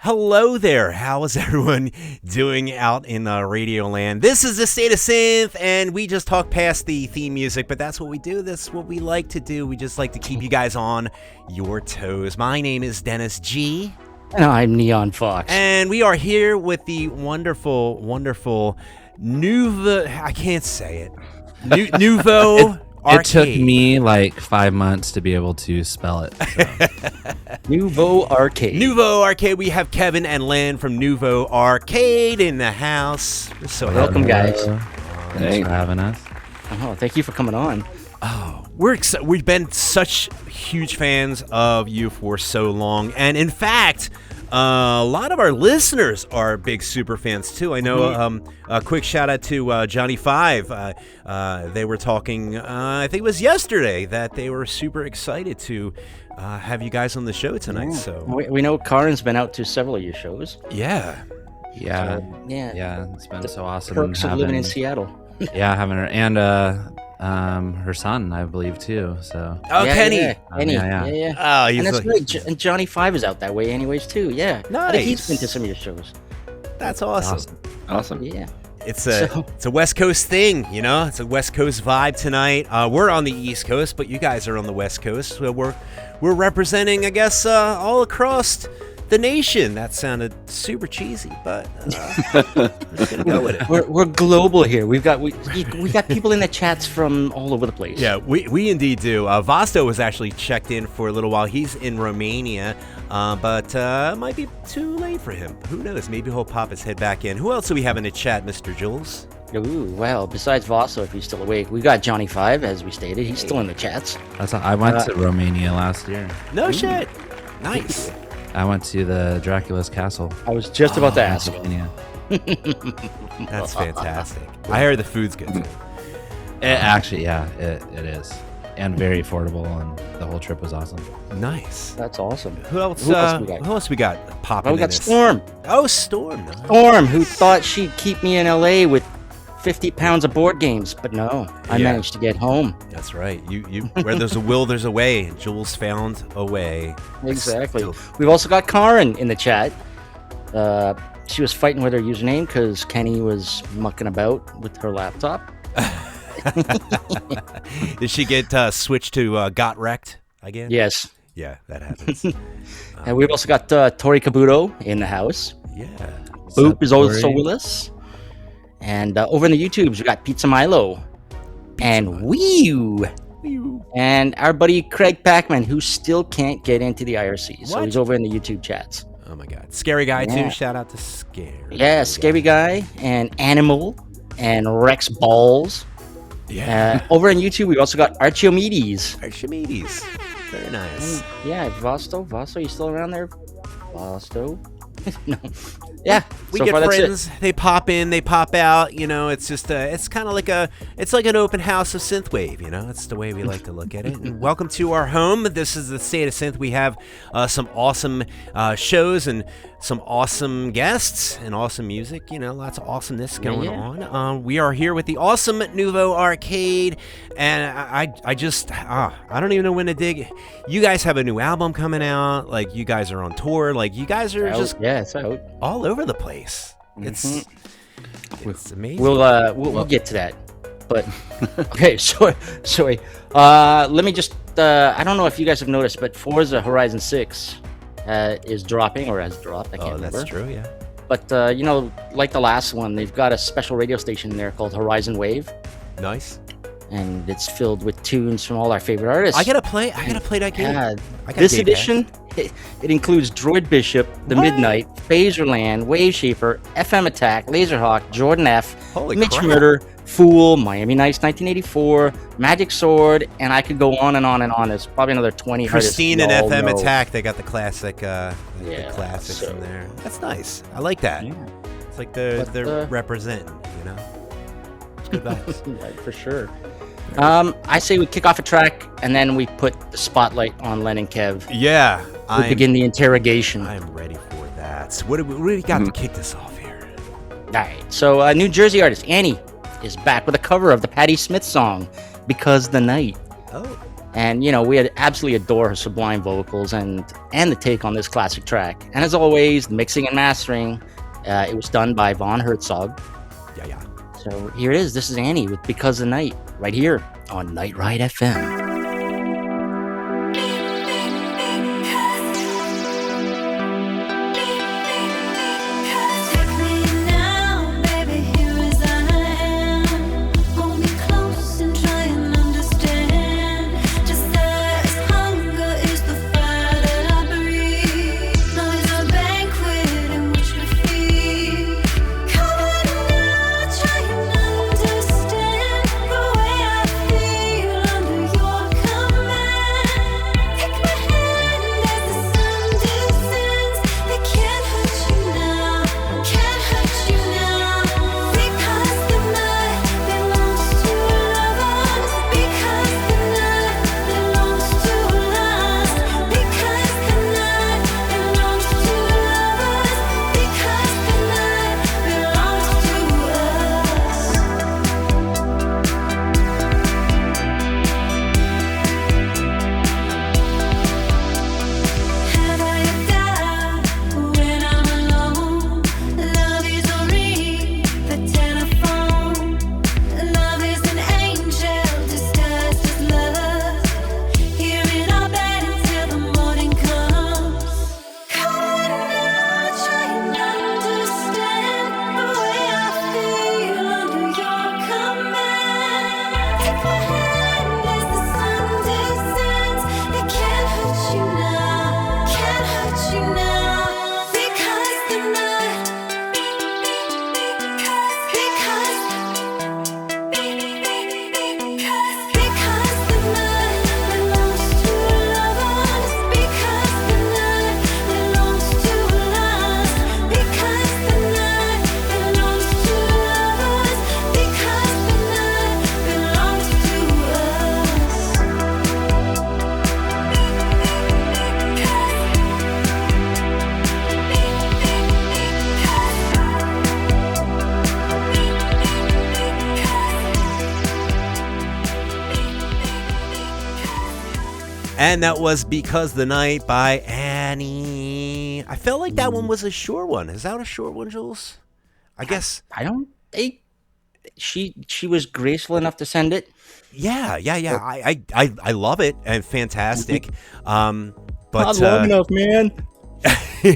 Hello there. How is everyone doing out in Radio Land? This is the State of Synth, and we just talk past the theme music, but that's what we do. That's what we like to do. We just like to keep you guys on your toes. My name is Dennis G. And I'm Neon Fawkes. And we are here with the wonderful, wonderful Nouveau... I can't say it. Nouveau Arcade. It took me like 5 months to be able to spell it. So. Nouveau Arcade. Nouveau Arcade. We have Kevin and Lynn from Nouveau Arcade in the house. We're so welcome, guys. Thanks for having us. Oh, thank you for coming on. Oh, we've been such huge fans of you for so long, and in fact, a lot of our listeners are big super fans too. I know. A quick shout out to Johnny Five. They were talking. I think it was yesterday that they were super excited to have you guys on the show tonight. Yeah. So we know Karin's been out to several of your shows. Yeah. It's been so awesome. Perks of living in Seattle. Having her and her son, I believe too. So Kenny. Yeah. Oh, and that's great. And Johnny Five is out that way, anyways, too. Yeah. Nice. I think he's been to some of your shows. That's awesome. Awesome. Yeah. It's a West Coast thing, you know. It's a West Coast vibe tonight. We're on the East Coast, but you guys are on the West Coast. So we're representing, I guess, all across the nation. That sounded super cheesy, but we're just gonna go with it. We're global here. We got people in the chats from all over the place. Yeah, we indeed do. Vasto was actually checked in for a little while. He's in Romania, but it might be too late for him. Who knows? Maybe he'll pop his head back in. Who else do we have in the chat, Mr. Jules? Ooh, well, besides Vaso, if he's still awake, we got Johnny Five, as we stated. He's still in the chats. I went to Romania last year. No shit. Nice. I went to the Dracula's castle. I was just about to ask. Romania. That's fantastic. I heard the food's good too. It is. And very affordable, and the whole trip was awesome. Nice. That's awesome. Who else we got popping we got in this? Storm. Oh, Storm. Nice. Storm, who thought she'd keep me in LA with 50 pounds of board games, but no, I managed to get home. That's right. You where there's a will, there's a way. Jules found a way. Exactly. We've also got Karin in the chat. She was fighting with her username because Kenny was mucking about with her laptop. Did she get switched to got wrecked again? Yes. Yeah, that happens. And we've also got Tori Kabuto in the house. Yeah. Boop is also with us. And over in the YouTubes, we got Pizza Milo and Wee. And our buddy Craig Packman, who still can't get into the IRC. So he's over in the YouTube chats. Oh my God. Scary Guy too. Shout out to Scary. Yeah, Scary Guy and Animal and Rex Balls. Yeah. Over on YouTube, we also got Archimedes. Very nice. And, Vasto, you still around there? Vasto? No. Yeah, we get friends. They pop in, they pop out. You know, it's just it's kind of like an open house of synthwave. You know, it's the way we like to look at it. And welcome to our home. This is the State of Synth. We have some awesome shows and some awesome guests and awesome music. You know, lots of awesomeness going on. We are here with the awesome Nouveau Arcade, and I don't even know when to dig. You guys have a new album coming out. Like, you guys are on tour. Like, you guys are it's out all over the place. It's amazing. We'll get to that. But okay, sorry. Let me just I don't know if you guys have noticed, but Forza Horizon 6 is dropping, or has dropped. I can't remember. That's true, yeah. But like the last one, they've got a special radio station in there called Horizon Wave. Nice. And it's filled with tunes from all our favorite artists. I gotta play that game. Yeah, this edition, it includes Droid Bishop, The Midnight, Phaserland, Wave Shaper, FM Attack, Laserhawk, Jordan F, Mitch Murder, Fool, Miami Nights 1984, Magic Sword, and I could go on and on and on. There's probably another 20 Christine and artists. FM Attack, they got the classic, the classics in there. That's nice. I like that. Yeah. It's like they're representing, you know? It's good vibes. Right, for sure. I say we kick off a track, and then we put the spotlight on Len and Kev. Yeah. We begin the interrogation. I am ready for that. So what do we got to kick this off here? All right. So a New Jersey artist, Anniee, is back with a cover of the Patti Smith song, Because the Night. Oh. And we absolutely adore her sublime vocals and the take on this classic track. And as always, the mixing and mastering, it was done by Von Herzog. Yeah. So here it is. This is Annie with Because the Night, right here on Night Ride FM. And that was Because the Night by Annie. I felt like that one was a short one. Is that a short one, Jules? I guess. I don't think she was graceful enough to send it. Yeah. I love it and fantastic. But not long enough, man.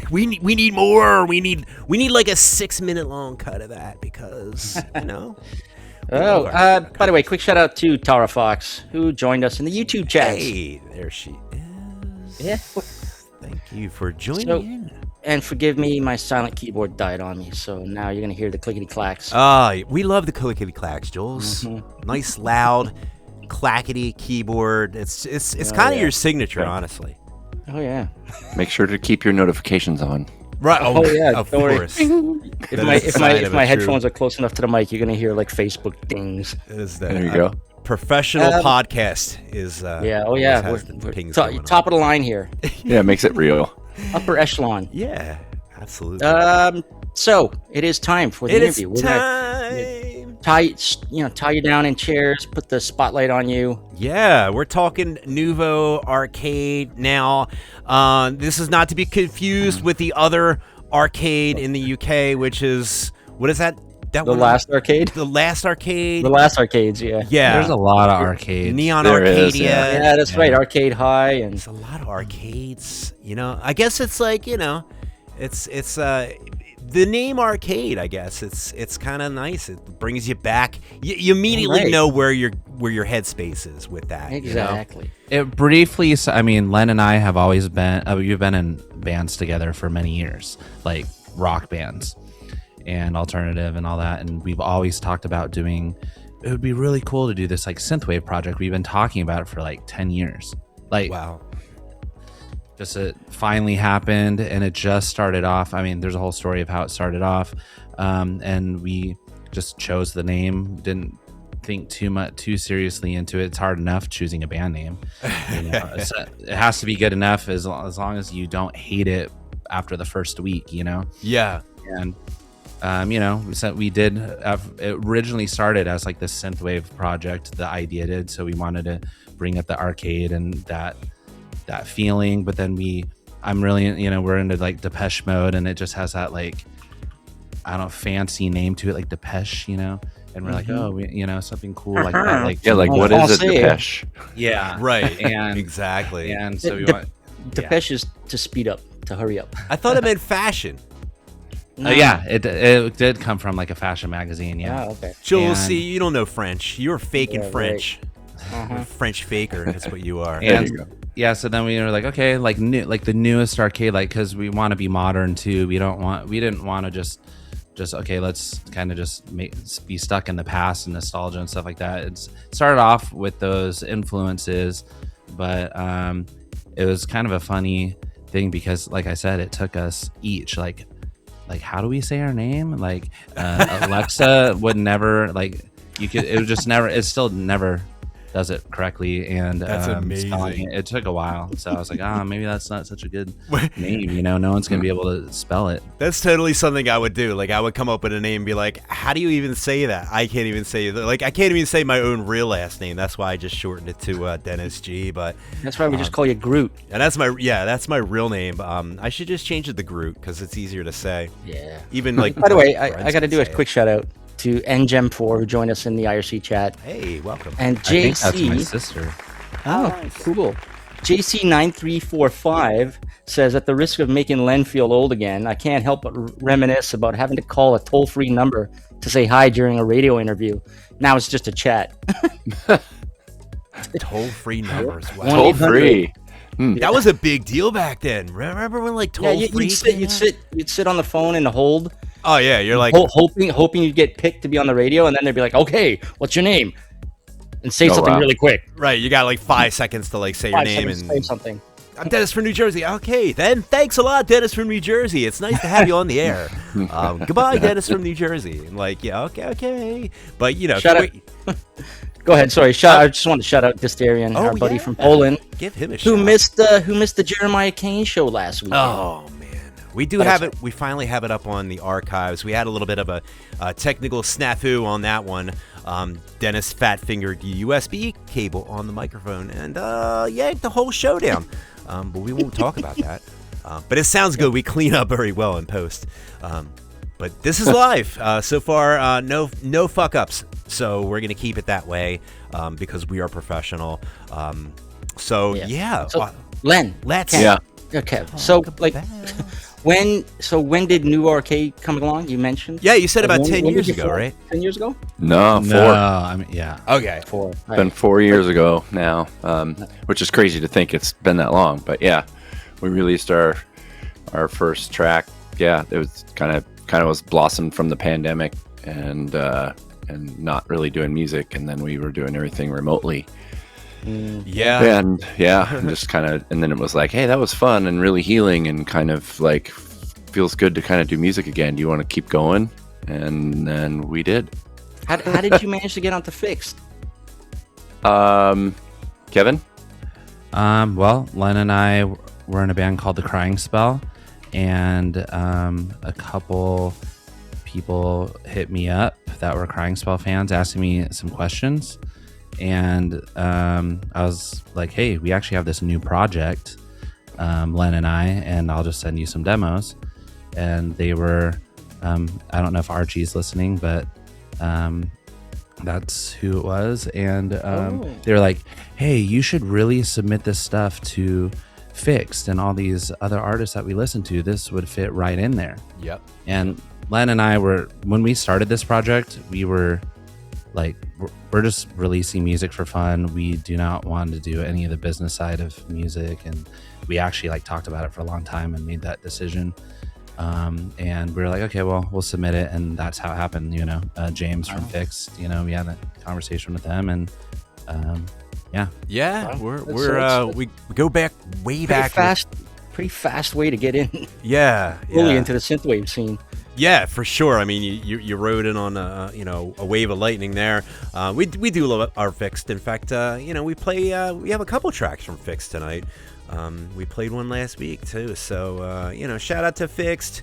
we need more. We need like a 6-minute long cut of that because by the way, quick shout out to Tara Fawkes, who joined us in the YouTube chat. Hey, there she is. Yeah. Thank you for joining in. And forgive me, my silent keyboard died on me, so now you're going to hear the clickety clacks. We love the clickety clacks, Jules. Mm-hmm. Nice, loud, clackety keyboard. It's kind of your signature, honestly. Oh, yeah. Make sure to keep your notifications on. Right. Oh yeah. Of course. If my headphones are close enough to the mic, you're gonna hear like Facebook dings. There you go. Professional podcast is. We're top of the line here. Yeah, makes it real. Upper echelon. Yeah, absolutely. So it is time for the interview. It's time. Tie you down in chairs, put the spotlight on you. Yeah, we're talking Nouveau Arcade now. This is not to be confused with the other arcade in the UK, which is, what is that? The Last Arcade? The Last Arcade? The Last Arcades, yeah. Yeah. There's a lot of arcades. Neon there Arcadia. Is, yeah. Yeah, that's right. Arcade High. And there's a lot of arcades. I guess it's like, it's the name arcade, I guess. It's kind of nice. It brings you back. You immediately know where your headspace is with that. Exactly. It briefly, Len and I have always been, we've been in bands together for many years, like rock bands and alternative and all that. And we've always talked about it would be really cool to do this like synthwave project. We've been talking about it for like 10 years. Like, wow. Just it finally happened, and it just started off. There's a whole story of how it started off, and we just chose the name. Didn't think too seriously into it. It's hard enough choosing a band name. It has to be good enough as long as you don't hate it after the first week. Yeah. And we did. It originally started as like this synthwave project. The idea did, so we wanted to bring up the arcade and that feeling. But then I'm really, we're into like Depeche Mode, and it just has that like, I don't know, fancy name to it, like Depeche, and we're like, oh, something cool like that, like what is it, Depeche? Yeah, right, and exactly, and so Depeche is to speed up, to hurry up. I thought it meant fashion. Yeah, it did come from like a fashion magazine. Yeah. Oh, okay. Jules, see, you don't know French. You're faking French. Right. You're a French faker. That's what you are. And yeah, so then we were like, okay, like the newest arcade, like, because we want to be modern too. We didn't want to just okay, let's kind of just be stuck in the past and nostalgia and stuff like that. It started off with those influences, but it was kind of a funny thing because, like I said, it took us each like how do we say our name? Like Alexa would never, like, it still never does it correctly, and that's amazing. It took a while, so I was like, maybe that's not such a good name, no one's gonna be able to spell it. That's totally something I would do. Like, I would come up with a name and be like, how do you even say that? I can't even say that. Like, I can't even say my own real last name. That's why I just shortened it to Dennis G. But that's why we just call you Groot. And that's my real name. I should just change it to Groot because it's easier to say. Yeah. Even like. By the way, I got to do a quick shout out to NGEM4, who joined us in the IRC chat. Hey, welcome. And JC. I think that's my sister. Oh, nice. Cool. JC9345 says, at the risk of making Len feel old again, I can't help but reminisce about having to call a toll-free number to say hi during a radio interview. Now it's just a chat. Toll-free numbers. Wow. Toll-free. That was a big deal back then. Remember when like toll-free? You'd sit on the phone and hold. Oh yeah, you're like hoping you'd get picked to be on the radio, and then they'd be like, "Okay, what's your name?" And say something really quick. Right, you got like 5 seconds to like say your name and say something. I'm Dennis from New Jersey. Okay, then thanks a lot, Dennis from New Jersey. It's nice to have you on the air. Goodbye, Dennis from New Jersey. And like, yeah, okay. But shout out. Go ahead. Sorry. I just wanted to shout out Dysterian, our buddy from Poland. Give him a shout. Who missed the Jeremiah Kane show last week. Oh man. We do have it. We finally have it up on the archives. We had a little bit of a technical snafu on that one. Dennis fat-fingered the USB cable on the microphone and yanked the whole show down. But we won't talk about that. But it sounds good. We clean up very well in post. But this is live. So far, no fuck-ups. So we're going to keep it that way because we are professional. So Len, let's. Yeah. Okay. So like. When did Nouveau Arcade come along? You mentioned. Yeah, you said about 10 years ago, right? 10 years ago? No, 4. I mean, yeah. Okay. 4. It's been 4 years ago now, which is crazy to think it's been that long. But yeah, we released our first track. Yeah, it was kind of was blossomed from the pandemic and not really doing music, and then we were doing everything remotely. Yeah. And just and then it was like, hey, that was fun and really healing and kind of like feels good to kind of do music again. Do you want to keep going? And then we did. How did you manage to get onto Fixed? Kevin? Well, Len and I were in a band called The Crying Spell, and a couple people hit me up that were Crying Spell fans asking me some questions. And I was like, hey, we actually have this new project, Len and I, and I'll just send you some demos. And they were, I don't know if Archie's listening, but that's who it was. And they were like, hey, you should really submit this stuff to Fixed and all these other artists that we listen to. This would fit right in there. Yep. And Len and I when we started this project, we were like, we're just releasing music for fun. We do not want to do any of the business side of music, and we actually like talked about it for a long time and made that decision. And we were like, okay, well, we'll submit it, and that's how it happened. James from Fixed, we had that conversation with them, and we go back way back. Pretty fast way to get in. Fully into the synthwave scene. Yeah, for sure. I mean, you rode in on a wave of lightning there. We do love our Fixed. In fact, we play. We have a couple tracks from Fixed tonight. We played one last week too. So shout out to Fixed.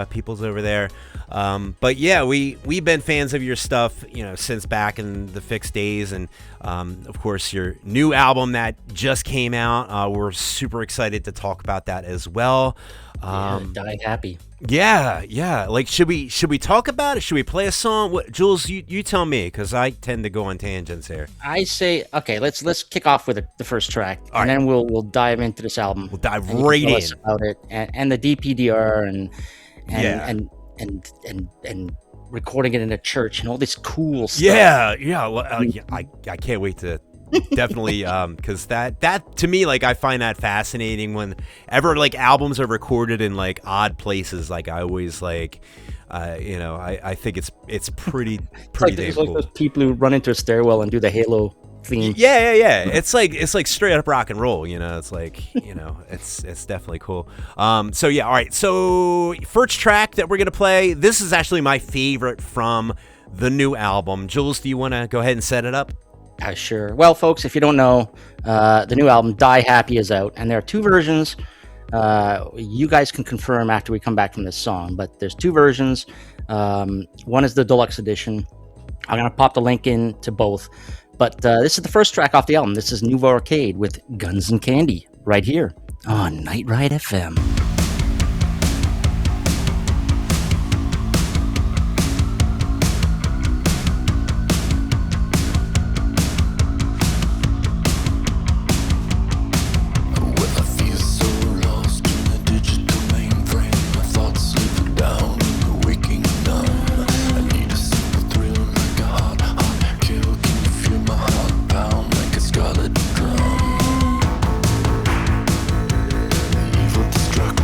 peoples over there. But yeah, we've been fans of your stuff, since back in the Fixed days, and of course your new album that just came out. We're super excited to talk about that as well. Die Happy. Yeah. Like, should we talk about it? Should we play a song? What, Jules, you tell me, because I tend to go on tangents here. I say, okay, let's kick off with the first track, All and right. then we'll dive into this album. We'll dive and right tell in us about it, and the DPDR, and Yeah. and recording it in a church and all this cool stuff. Yeah. Well, I can't wait to definitely because that to me, like, I find that fascinating whenever like albums are recorded in like odd places. Like, I always like I think it's pretty damn There's cool. like those people who run into a stairwell and do the Halo theme. Yeah. It's like straight up rock and roll. It's like it's definitely cool. So yeah, all right. So first track that we're gonna play. This is actually my favorite from the new album. Jules, do you want to go ahead and set it up? Sure. Well, folks, if you don't know, the new album Die Happy is out, and there are two versions. You guys can confirm after we come back from this song, but there's two versions. One is the deluxe edition. I'm gonna pop the link in to both. But this is the first track off the album. This is Nouveau Arcade with Guns and Candy right here on Night Ride FM. Evil destruction.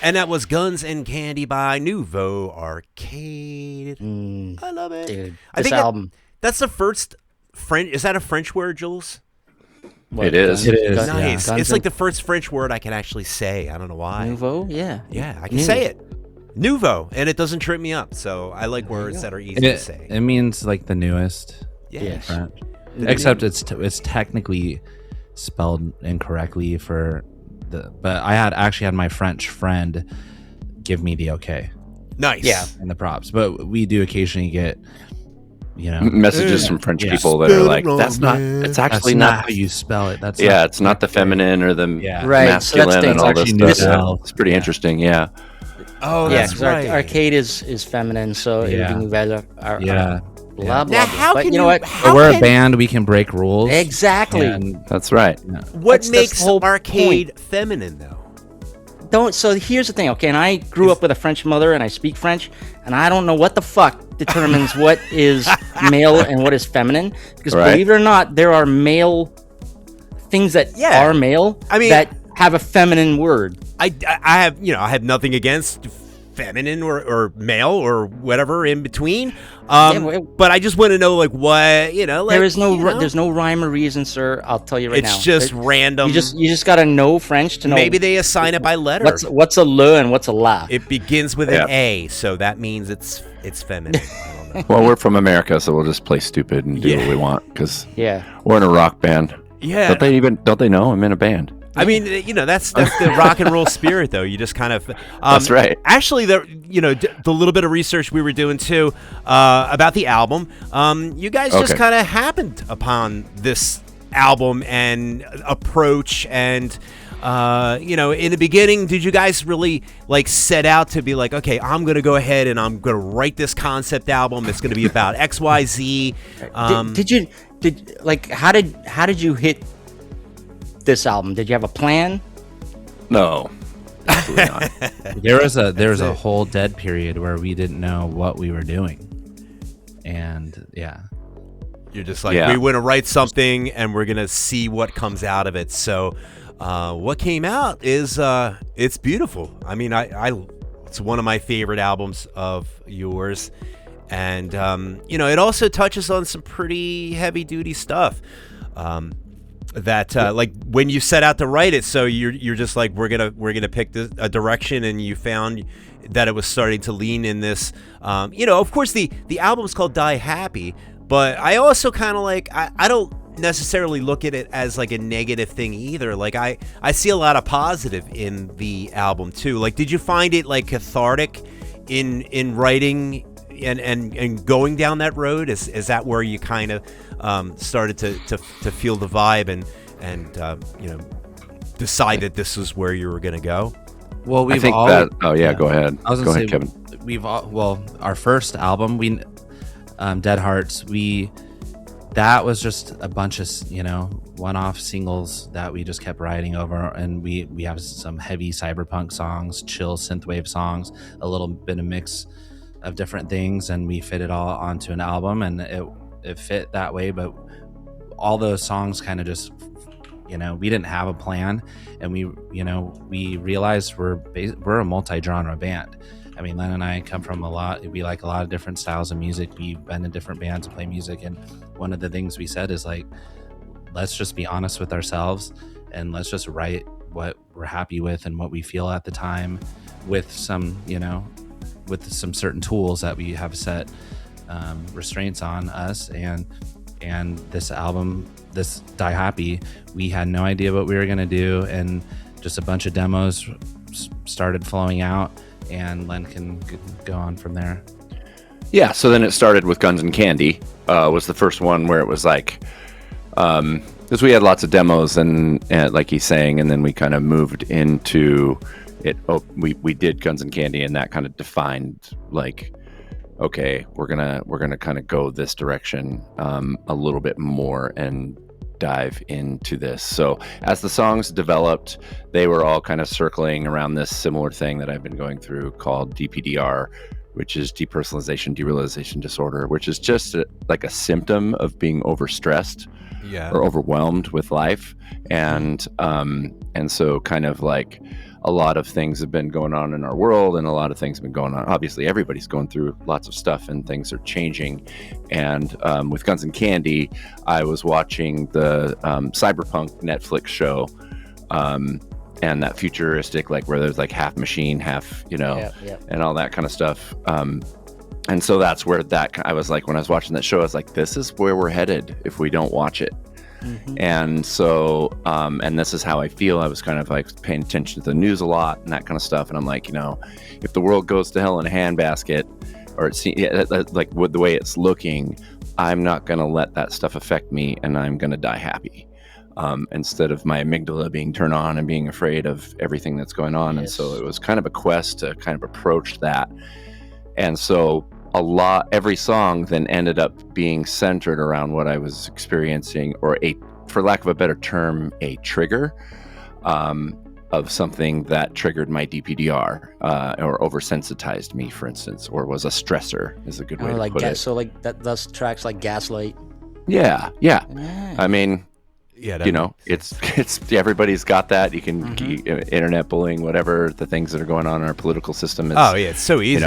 And that was Guns and Candy by Nouveau Arcade. I love it. Dude, I this think album. that's the first French. Is that a French word, Jules? It is. It is. Nice. Guns It's like and- the first French word I can actually say. I don't know why. Nouveau, yeah. Yeah, I can New. say it. Nouveau, and it doesn't trip me up. So I like words that are easy to say. It means like the newest Yeah. Yes. French. Except it's technically spelled incorrectly for the. But I actually had my French friend give me the okay Nice. Yeah. and the props. But we do occasionally get, Messages from French Yeah. people that are like, Spell it that's wrong, not. man. It's that's actually not not. how you spell it. That's Yeah, not, it's not the feminine or the Yeah. Right, so that's masculine and the- all it's this actually stuff. Nouveau. It's pretty interesting. Yeah. Oh, Yeah, that's 'cause right. arcade is feminine, so it would Yeah. be nouvelle. Yeah. Blah, blah, Now, blah. how But can you know what? How But we're a can- band. We can break rules. Exactly. And That's right. What That's the makes whole arcade feminine, though? So here's the thing, okay, and I grew up with a French mother and I speak French, and I don't know what the fuck determines what is male and what is feminine, because Right. believe it or not, there are male things that Yeah. are male I mean- that have a feminine word. I have nothing against feminine or male or whatever in between. well- But I just want to know, like, what, like, There is no you know, there's no rhyme or reason, sir. I'll tell you right now. it's just There- random. you just gotta know French to know. Maybe they assign it by letter. what's a le and what's a la. It begins with Yeah. an A, so that means it's feminine. I don't know. Well, we're from America, so we'll just play stupid and do Yeah. what we want because Yeah. we're in a rock band. Yeah. Don't they know I'm in a band? I mean, that's the rock and roll spirit, though. You just kind of That's right. Actually, the little bit of research we were doing too about the album, you guys just Okay. kind of happened upon this album and approach, and in the beginning, did you guys really like set out to be like, okay, I'm gonna go ahead and I'm gonna write this concept album. It's gonna be about X, Y, Z. How did you hit this album? Did you have a plan? No. Absolutely not. There was a whole dead period where we didn't know what we were doing, and yeah. You're just like, Yeah. we want to write something and we're going to see what comes out of it. So what came out is it's beautiful. I mean, it's one of my favorite albums of yours. And, it also touches on some pretty heavy duty stuff that like when you set out to write it. So you're just like, we're going to pick a direction, and you found that it was starting to lean in this, of course the album's called Die Happy. But I also kind of like, I don't necessarily look at it as like a negative thing either. Like I see a lot of positive in the album too. Like, did you find it like cathartic in writing and going down that road? Is that where you kind of started to feel the vibe and decide that this is where you were going to go? Well, I think that. Oh yeah, go ahead. I was Go gonna ahead, say, Kevin. our first album, Dead Hearts, that was just a bunch of one-off singles that we just kept writing over, and we have some heavy cyberpunk songs, chill synthwave songs, a little bit of mix of different things, and we fit it all onto an album, and it fit that way. But all those songs kind of just, we didn't have a plan, and we realized we're a multi-genre band. I mean, Len and I come from we like a lot of different styles of music. We've been in different bands and play music. And one of the things we said is like, let's just be honest with ourselves and let's just write what we're happy with and what we feel at the time with some, with some certain tools that we have set restraints on us. And this album, this Die Happy, we had no idea what we were going to do. And just a bunch of demos started flowing out. And Len can go on from there. Yeah, so then it started with Guns and Candy. Was the first one where it was like, because we had lots of demos and like he's saying, and then we kind of moved into it. Oh, we did Guns and Candy, and that kind of defined like, okay, we're gonna kind of go this direction a little bit more and dive into this. So as the songs developed, they were all kind of circling around this similar thing that I've been going through called DPDR, which is depersonalization derealization disorder, which is just like a symptom of being overstressed or overwhelmed with life. And so kind of like a lot of things have been going on in our world, and a lot of things have been going on. Obviously, everybody's going through lots of stuff, and things are changing. And with Guns and Candy, I was watching the Cyberpunk Netflix show, and that futuristic, like where there's like half machine, half, and all that kind of stuff. And so that's where I was like, when I was watching that show, I was like, this is where we're headed if we don't watch it. Mm-hmm. And so, and this is how I feel. I was kind of like paying attention to the news a lot and that kind of stuff. And I'm like, if the world goes to hell in a handbasket, or like with the way it's looking, I'm not going to let that stuff affect me, and I'm going to die happy. Instead of my amygdala being turned on and being afraid of everything that's going on. Yes. And so it was kind of a quest to kind of approach that. And so every song then ended up being centered around what I was experiencing, or for lack of a better term, a trigger of something that triggered my DPDR, or oversensitized me, for instance, or was a stressor, is a good way to put it. So like those tracks like Gaslight. Yeah. I mean, it's everybody's got that. You can internet bullying, whatever the things that are going on in our political system is. Oh yeah, it's so easy.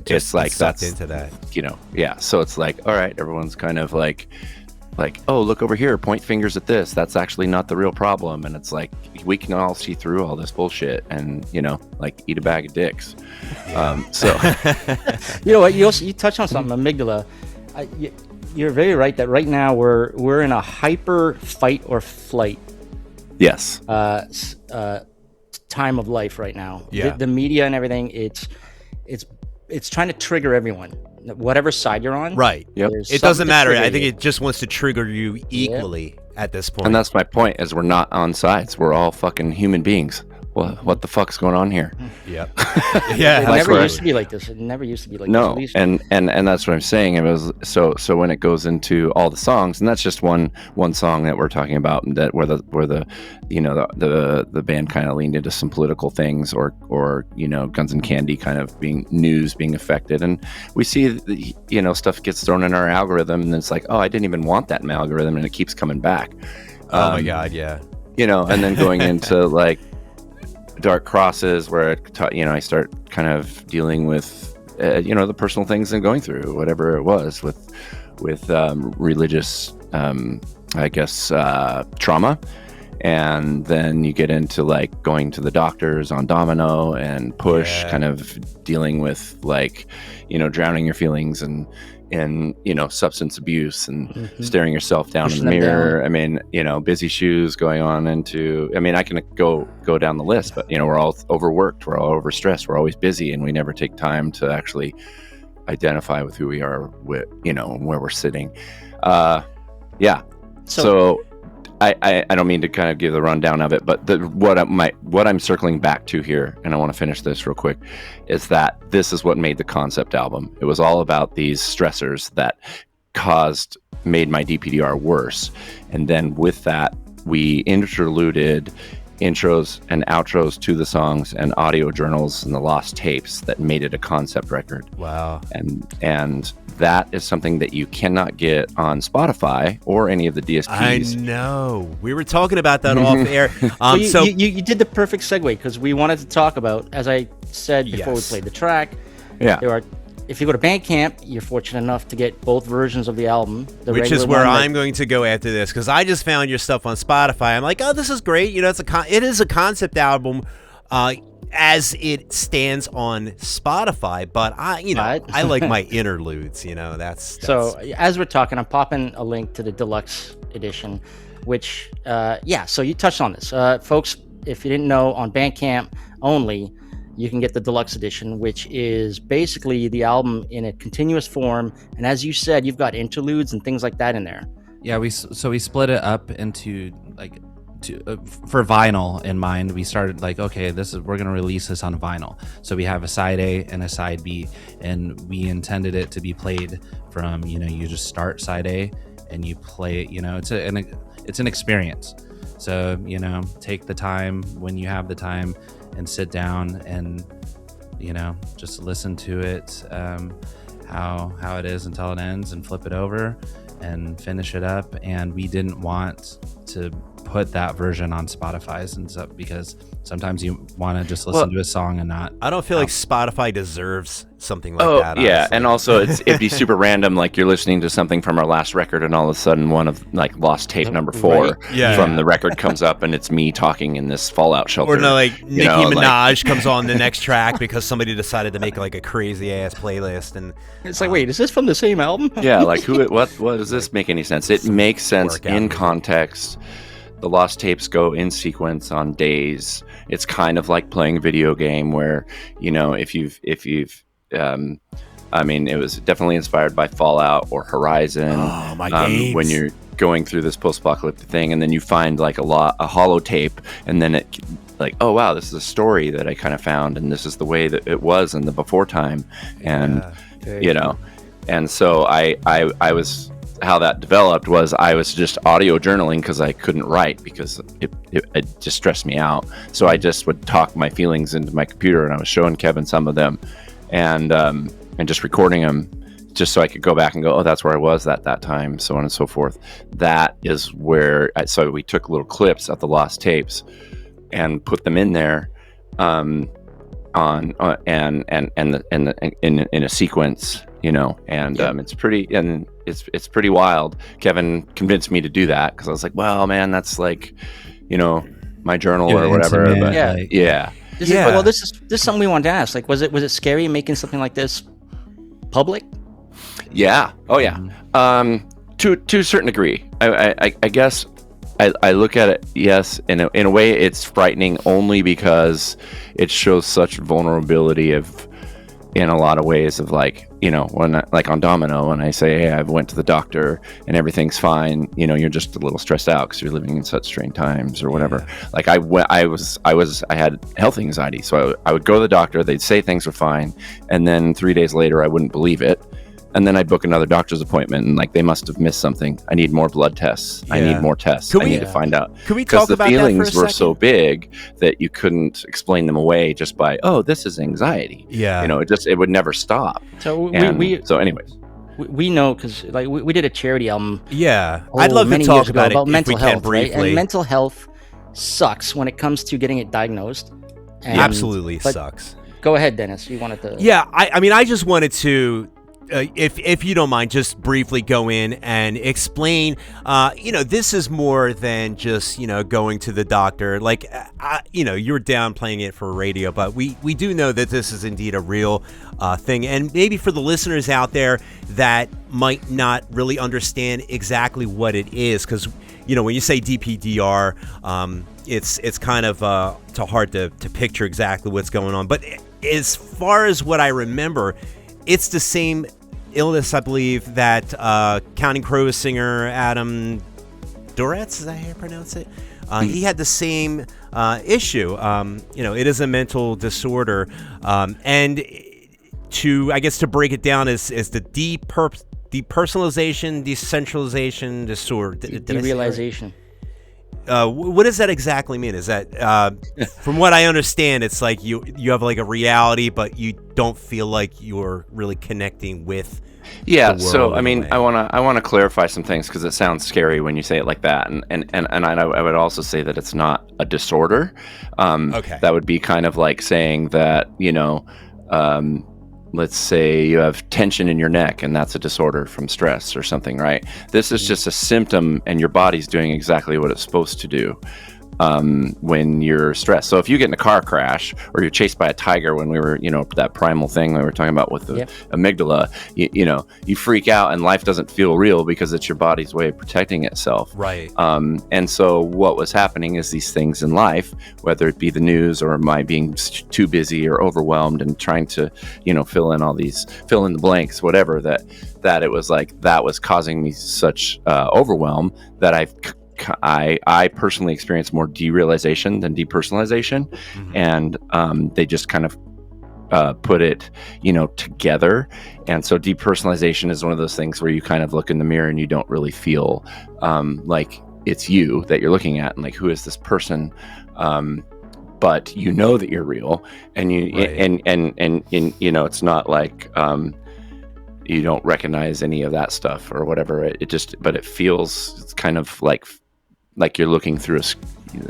It's like that's into that. So it's like, all right, everyone's kind of like, oh, look over here, point fingers at this. That's actually not the real problem. And it's like, we can all see through all this bullshit, and like eat a bag of dicks. So you know what? You touched on something, amygdala. You're very right that right now we're in a hyper fight or flight. Yes. Time of life right now. Yeah. The media and everything, it's trying to trigger everyone, whatever side you're on. Right. Yep. It doesn't matter. I think it just wants to trigger you equally at this point. And that's my point, is we're not on sides. We're all fucking human beings. What the fuck's going on here? Yep. It never used to be like this. It never used to be like no, this. No, and that's what I'm saying. It was so when it goes into all the songs, and that's just one song that we're talking about, that where the band kind of leaned into some political things, or Guns and Candy kind of being affected, and we see stuff gets thrown in our algorithm, and it's like, oh, I didn't even want that in my algorithm, and it keeps coming back. Oh my god, yeah. And then going into like Dark Crosses, where I start kind of dealing with the personal things I'm going through, whatever it was, with religious trauma. And then you get into like going to the doctors on Domino and Push, kind of dealing with like drowning your feelings and substance abuse and staring yourself down Pushing in the mirror. I mean, Busy Shoes, going on into, I can go down the list, but we're all overworked, we're all overstressed, we're always busy, and we never take time to actually identify with who we are, with where we're sitting. So I don't mean to kind of give the rundown of it, but what I'm circling back to here, and I want to finish this real quick, is that this is what made the concept album. It was all about these stressors that made my DPDR worse. And then with that, we interluded intros and outros to the songs and audio journals and the lost tapes that made it a concept record. Wow. And that is something that you cannot get on Spotify or any of the DSPs. I know. We were talking about that off air. You did the perfect segue, because we wanted to talk about, as I said before we played the track, if you go to Bandcamp, you're fortunate enough to get both versions of the album. Which is where I'm going to go after this, because I just found your stuff on Spotify. I'm like, oh, this is great. It is a concept album as it stands on Spotify, but I like my interludes. That's so. As we're talking, I'm popping a link to the deluxe edition, which so you touched on this, folks. If you didn't know, on Bandcamp only, you can get the deluxe edition, which is basically the album in a continuous form. And as you said, you've got interludes and things like that in there. Yeah, we split it up into like for vinyl in mind. We started like, okay, we're gonna release this on vinyl. So we have a side A and a side B, and we intended it to be played from you just start side A and you play. It's an experience. So take the time when you have the time and sit down and just listen to it, how it is until it ends, and flip it over and finish it up. And we didn't want to put that version on Spotify's and stuff, because sometimes you want to just listen to a song and not. I don't feel like Spotify deserves something like that. Yeah, honestly. and also it'd be super random. Like you're listening to something from our last record, and all of a sudden one of like lost tape number 4 from the record comes up, and it's me talking in this fallout shelter. Or no, like Nicki Minaj comes on the next track because somebody decided to make like a crazy ass playlist, and it's like, wait, is this from the same album? Yeah, like what does this make any sense? It makes sense in context. The lost tapes go in sequence on days. It's kind of like playing a video game where, if you've I mean, it was definitely inspired by Fallout or Horizon. Oh, my games. When you're going through this post-apocalyptic thing, and then you find like a holotape, and then it like, oh wow, this is a story that I kind of found, and this is the way that it was in the before time, and and so I was. How that developed was I was just audio journaling because I couldn't write because it just stressed me out. So I just would talk my feelings into my computer, and I was showing Kevin some of them, and just recording them just so I could go back and go, oh, that's where I was at that time, so on and so forth. That is where so we took little clips of the lost tapes and put them in there, in a sequence. It's pretty wild. Kevin convinced me to do that because I was like, well, man, that's like, my journal or whatever. But This is something we wanted to ask. Like, was it scary making something like this public? Yeah. Oh yeah. To a certain degree, I guess I look at it. Yes, in a way, it's frightening only because it shows such vulnerability in a lot of ways of like, when like on Domino, when I say, hey, I went to the doctor and everything's fine, you're just a little stressed out because you're living in such strange times or whatever. Like I had health anxiety, so I would go to the doctor, they'd say things were fine, and then 3 days later I wouldn't believe it. And then I'd book another doctor's appointment, and like they must have missed something. I need more blood tests. I need more tests. I need to find out. Can we talk about that for a second? Because the feelings were so big that you couldn't explain them away just by, oh, this is anxiety. Yeah. It would never stop. So anyways. We know because like we did a charity album. Yeah, I'd love to talk about mental health, briefly. Right? And mental health sucks when it comes to getting it diagnosed. Absolutely sucks. Go ahead, Dennis. You wanted to. Yeah, I mean, I just wanted to. If you don't mind, just briefly go in and explain, this is more than just, going to the doctor. Like, you were downplaying it for radio, but we do know that this is indeed a real thing. And maybe for the listeners out there that might not really understand exactly what it is, because, when you say DPDR, it's kind of hard to picture exactly what's going on. But as far as what I remember, it's the same illness, I believe, that Counting Crows singer Adam Duritz, is that how you pronounce it? He had the same issue. It is a mental disorder, and to break it down is the depersonalization, decentralization disorder. Derealization. What does that exactly mean? Is that, from what I understand, it's like you have like a reality, but you don't feel like you're really connecting with. Yeah. So I mean, I want to clarify some things because it sounds scary when you say it like that, and I would also say that it's not a disorder. Okay. That would be kind of like saying that let's say you have tension in your neck and that's a disorder from stress or something, right? This is just a symptom and your body's doing exactly what it's supposed to do when you're stressed. So if you get in a car crash or you're chased by a tiger, when we were, that primal thing we were talking about with the amygdala, you freak out and life doesn't feel real because it's your body's way of protecting itself. Right. And so what was happening is these things in life, whether it be the news or my being too busy or overwhelmed and trying to, fill in the blanks, whatever, that it was like, that was causing me such overwhelm that I personally experienced more derealization than depersonalization. Mm-hmm. And they just kind of put it, together. And so depersonalization is one of those things where you kind of look in the mirror and you don't really feel like it's you that you're looking at and like, who is this person? But you know that you're real, and it's not like you don't recognize any of that stuff or whatever. But it feels, it's kind of like like you're looking through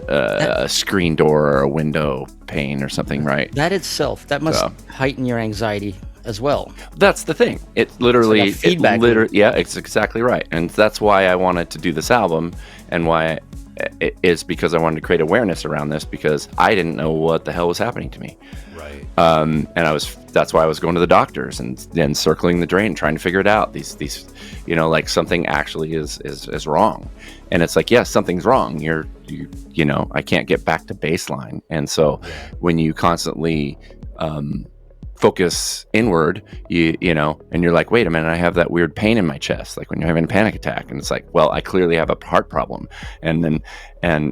a screen door or a window pane or something, right? That itself, that must heighten your anxiety as well. That's the thing. It literally, it's like a feedback. Yeah, it's exactly right. And that's why I wanted to do this album, and why it is because I wanted to create awareness around this, because I didn't know what the hell was happening to me. Right. And that's why I was going to the doctors and then circling the drain, trying to figure it out. These, you know, like something actually is wrong. And it's like, yes, something's wrong. You know, I can't get back to baseline. And so when you constantly, focus inward, you know, and you're like, wait a minute, I have that weird pain in my chest, like when you're having a panic attack, and it's like, well, I clearly have a heart problem. And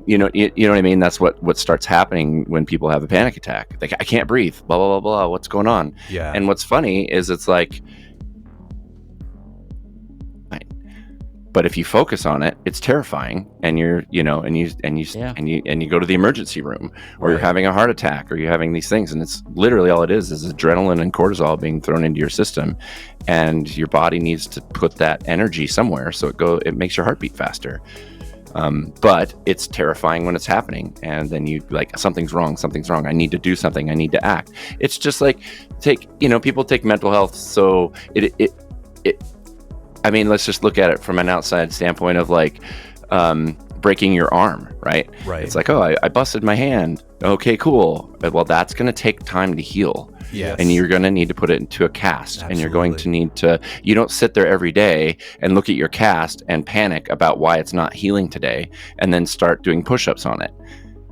you know what I mean? That's what starts happening when people have a panic attack. Like, I can't breathe, blah blah blah blah, what's going on? Yeah. And what's funny is it's like, but if you focus on it, it's terrifying, and you go to the emergency room, or you're having a heart attack, or you're having these things, and it's literally all it is adrenaline and cortisol being thrown into your system, and your body needs to put that energy somewhere, so it makes your heart beat faster. But it's terrifying when it's happening, and then you like, something's wrong. I need to do something. I need to act. It's just like people take mental health, so it I mean, let's just look at it from an outside standpoint of like breaking your arm, right? Right. It's like, oh, I busted my hand. Okay, cool. Well, that's going to take time to heal. Yes. And you're going to need to put it into a cast. Absolutely. And you're going to need to, you don't sit there every day and look at your cast and panic about why it's not healing today, and then start doing push-ups on it.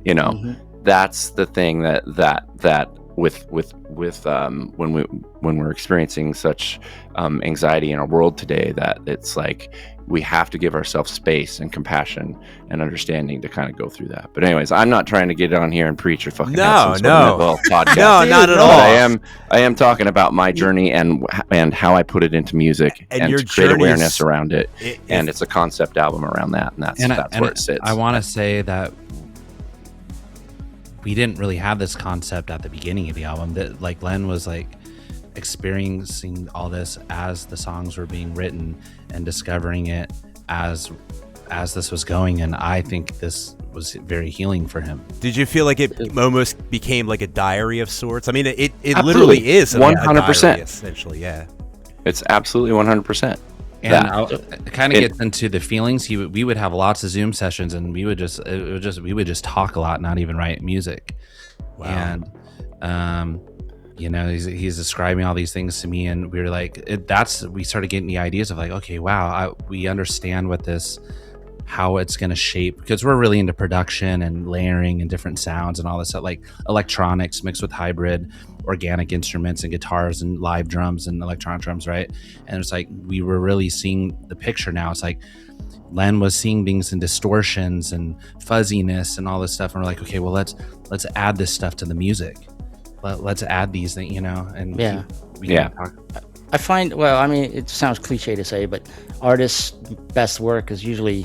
You know, that's the thing that with when we're experiencing such anxiety in our world today, that it's like we have to give ourselves space and compassion and understanding to kind of go through that. But anyways, I'm not trying to get on here and preach or fucking podcast. No, not at all. I am talking about my journey and how I put it into music, and your to create awareness journey's- around it. And it's a concept album around that, and that's where it sits. I want to say that we didn't really have this concept at the beginning of the album. That like Len was like experiencing all this as the songs were being written, and discovering it as this was going. And I think this was very healing for him. Did you feel like it almost became like a diary of sorts? I mean, it literally is 100%. diary, essentially. Yeah. It's absolutely 100%. And it kind of gets into the feelings. We would have lots of Zoom sessions, and we would just talk a lot, not even write music. Wow. And he's describing all these things to me, and we were like, we started getting the ideas of like, okay, wow, we understand how it's going to shape, because we're really into production and layering and different sounds and all this stuff, like electronics mixed with hybrid organic instruments and guitars and live drums and electronic drums, right? And it's like we were really seeing the picture now. It's like Len was seeing things in distortions and fuzziness and all this stuff, and we're like, okay, well, let's add this stuff to the music. Let's add these things, and I find, well, I mean, it sounds cliche to say, but artists' best work is usually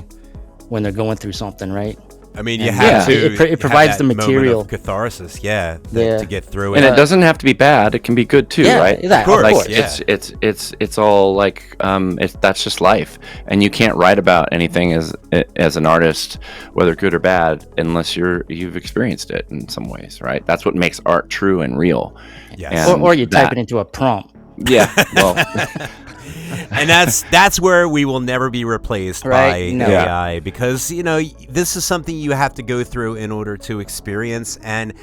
when they're going through something, right? I mean, you have to. It provides the material, of catharsis, to get through it. And it doesn't have to be bad; it can be good too, right? Exactly. Of course, it's all like that's just life, and you can't write about anything as an artist, whether good or bad, unless you've experienced it in some ways, right? That's what makes art true and real. Yes. Or you type it into a prompt. Yeah, well, and that's where we will never be replaced by AI, because this is something you have to go through in order to experience and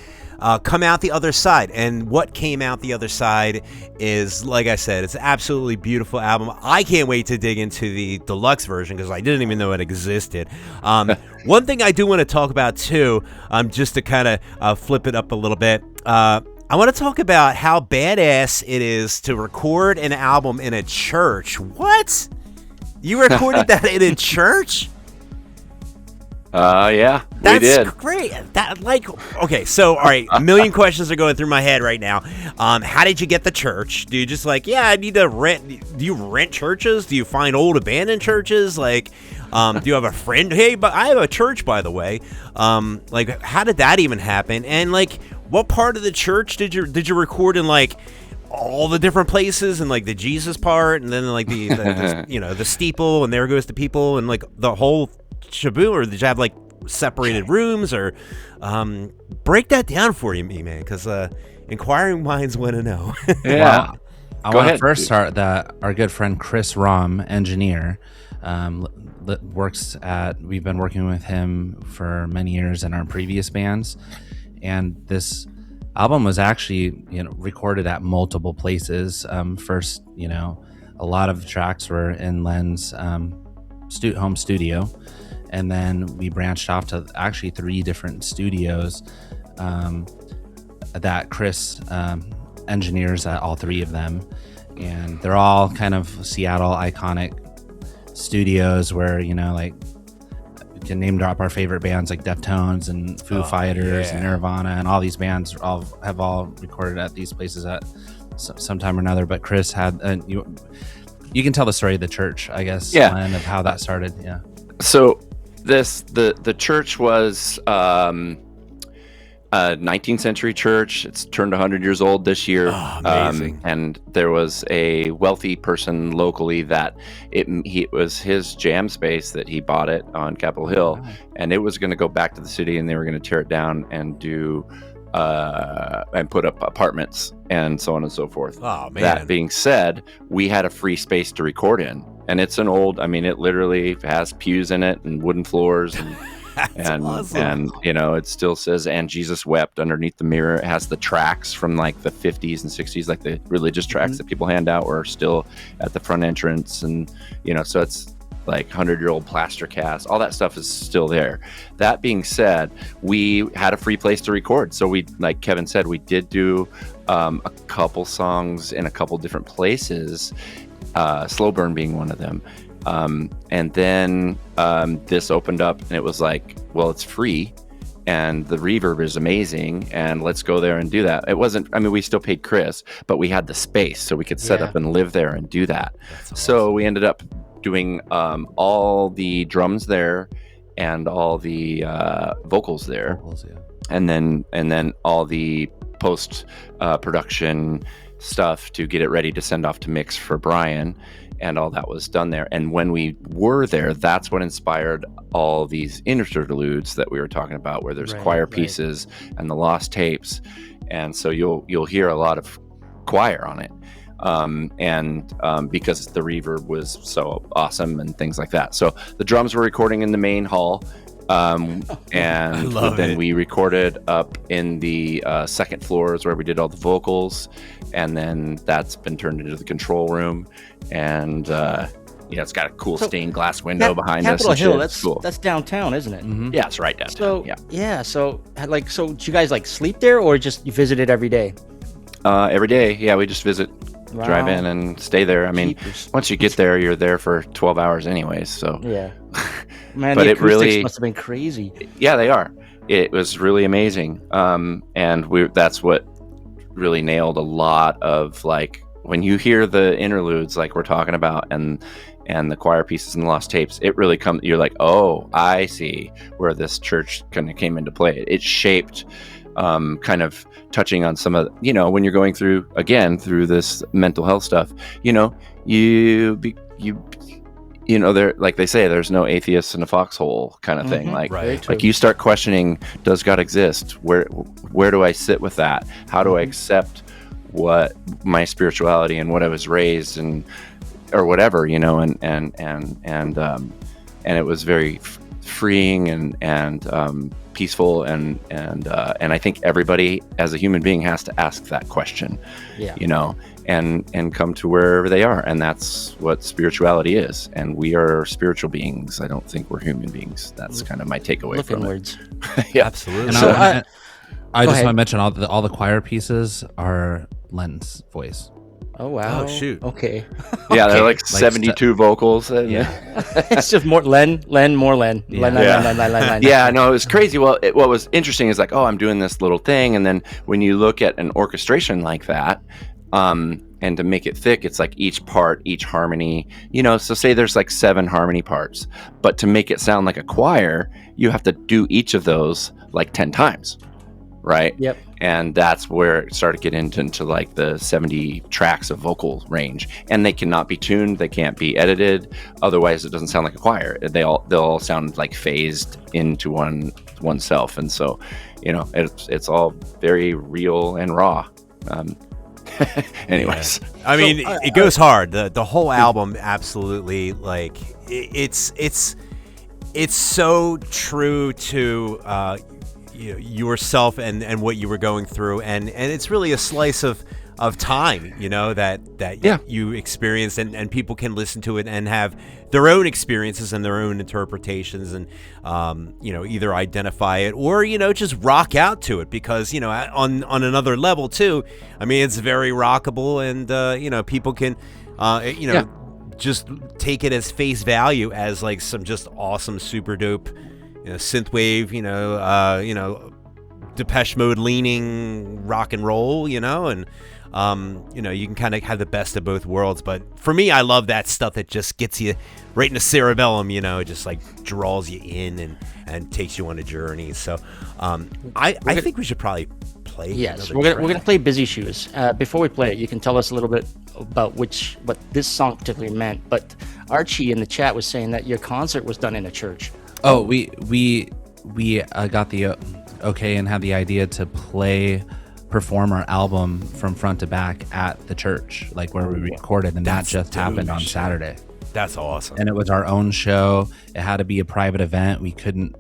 come out the other side. And what came out the other side is, like I said, it's an absolutely beautiful album. I can't wait to dig into the deluxe version, because I didn't even know it existed. One thing I do want to talk about too, just to kind of flip it up a little bit, I want to talk about how badass it is to record an album in a church. What? You recorded that in a church? Yeah, we did. That's great. Okay, so all right, a million questions are going through my head right now. How did you get the church? Do you just I need to rent? Do you rent churches? Do you find old abandoned churches? Do you have a friend? Hey, but I have a church, by the way. How did that even happen? And what part of the church did you record in? All the different places, and the Jesus part, and then the the steeple, and there goes the people, and the whole Shabu, or did you have like separated rooms, or break that down for me, man? Because inquiring minds want to know. Yeah. Well, I want to first start that our good friend Chris Rom, engineer, we've been working with him for many years in our previous bands, and this album was actually recorded at multiple places. First, a lot of tracks were in Len's home studio, and then we branched off to actually 3 different studios that Chris engineers at all 3 of them, and they're all kind of Seattle iconic studios where like we can name drop our favorite bands like Deftones and Foo Fighters and Nirvana, and all these bands have recorded at these places at some time or another. But Chris had you can tell the story of the church, I guess, and of how that started. So the church was 19th century church. It's turned 100 years old this year. Amazing. And there was a wealthy person locally that it was his jam space that he bought it on Capitol Hill, and it was going to go back to the city, and they were going to tear it down and do and put up apartments and so on and so forth. Oh man. That being said, we had a free space to record in, and it's an old, it literally has pews in it and wooden floors and awesome. And it still says "and Jesus wept" underneath the mirror. It has the tracks from like the 50s and 60s, like the religious tracks that people hand out, were still at the front entrance, and so it's like 100-year-old plaster cast. All that stuff is still there. That being said, we had a free place to record, so we, like Kevin said, we did do a couple songs in a couple different places, Slow Burn being one of them. And then this opened up, and it was like, well, it's free and the reverb is amazing, and let's go there and do that. It wasn't, we still paid Chris, but we had the space, so we could set up and live there and do that. Awesome. So we ended up doing all the drums there and all the vocals there. And then all the post production stuff to get it ready to send off to mix for Brian, and all that was done there. And when we were there, that's what inspired all these interludes that we were talking about, where there's choir pieces and the lost tapes, and so you'll hear a lot of choir on it, because the reverb was so awesome and things like that. So the drums were recording in the main hall, and then we recorded up in the second floors where we did all the vocals, and then that's been turned into the control room, and it's got a cool stained glass window behind us. Capitol Hill, that's cool. That's downtown, isn't it? Mm-hmm. Yeah, it's right downtown. So did you guys sleep there, or just you visited every day? Every day, yeah, we just visit. Wow. Drive in and stay there. Once you get there, you're there for 12 hours anyways. So yeah, man, but the it really must have been crazy. Yeah, they are. It was really amazing. And that's what really nailed a lot of, like, when you hear the interludes, like we're talking about, and the choir pieces and the lost tapes, it really comes. You're like, oh, I see where this church kind of came into play. It shaped. Kind of touching on some of, when you're going through this mental health stuff, there, like they say, there's no atheists in a foxhole kind of thing. Like you start questioning, does God exist? Where do I sit with that? How do I accept what my spirituality and what I was raised and, or whatever, and it was very freeing and peaceful, and I think everybody as a human being has to ask that question, and come to wherever they are, and that's what spirituality is. And we are spiritual beings. I don't think we're human beings. That's kind of my takeaway from words. it. Yeah, absolutely. So I just want to mention all the choir pieces are Len's voice. Oh wow! Oh shoot! Okay. Yeah, they're like 72 vocals. It's just more Len. Len. Yeah, no, it was crazy. Well, what was interesting is like, I'm doing this little thing, and then when you look at an orchestration like that, and to make it thick, it's like each part, each harmony. So say there's like 7 harmony parts, but to make it sound like a choir, you have to do each of those like 10 times. right? Yep. And that's where it started getting into like the 70 tracks of vocal range, and they cannot be tuned, they can't be edited, otherwise it doesn't sound like a choir. They'll all sound like phased into oneself, and so it's all very real and raw. Anyways, I mean, it goes hard. The whole album, absolutely, like it's so true to yourself and what you were going through, and it's really a slice of time, that you experienced, and people can listen to it and have their own experiences and their own interpretations, and either identify it or just rock out to it, because on another level too, I mean, it's very rockable, and people can just take it as face value as like some just awesome, super dope synthwave, Depeche Mode leaning rock and roll, and you can kind of have the best of both worlds. But for me, I love that stuff that just gets you right in the cerebellum, it just like draws you in and takes you on a journey. So I think we should probably play. Yes, we're gonna play Busy Shoes. Before we play it, you can tell us a little bit about what this song particularly meant. But Archie in the chat was saying that your concert was done in a church. Oh, we got the okay and had the idea to perform our album from front to back at the church, like where we recorded, and that just happened on Saturday. That's awesome. And it was our own show. It had to be a private event. We couldn't,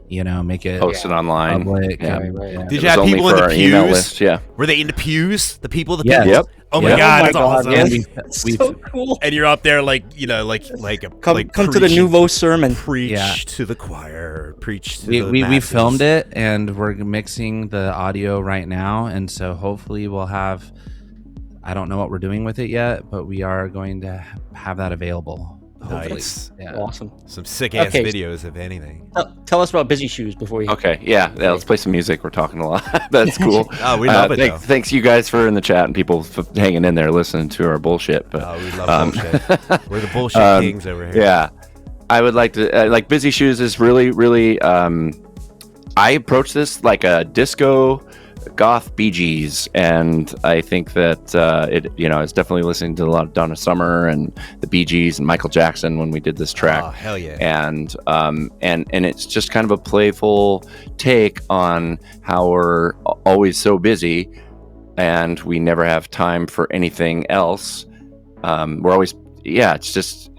make it post it online. Public. Yeah. Right. Did you have people in the pews? List, yeah. Were they in the pews? The people in the Yes. pews? Yep. Oh my Yep. God, Oh my that's God, awesome. man. We So cool. And you're up there like Come to the Nouveau sermon. Preach to the choir. Preach to the we masses. filmed it, and we're mixing the audio right now, and so hopefully we'll have, I don't know what we're doing with it yet, but we are going to have that available. Hopefully. Nice. Yeah. Awesome. Some sick ass Okay. videos, if anything. Tell us about Busy Shoes before you. Okay, yeah, let's play some music. We're talking a lot. That's cool. Oh, we love it, though. Thanks you guys for in the chat and people hanging in there listening to our bullshit. But Oh, we love bullshit. We're the bullshit kings over here. yeah, I would like to like Busy Shoes is really, really. I approach this like a disco goth Bee Gees, and I think that it's definitely listening to a lot of Donna Summer and the Bee Gees and Michael Jackson when we did this track. Oh, hell yeah. And it's just kind of a playful take on how we're always so busy and we never have time for anything else. We're always, it's just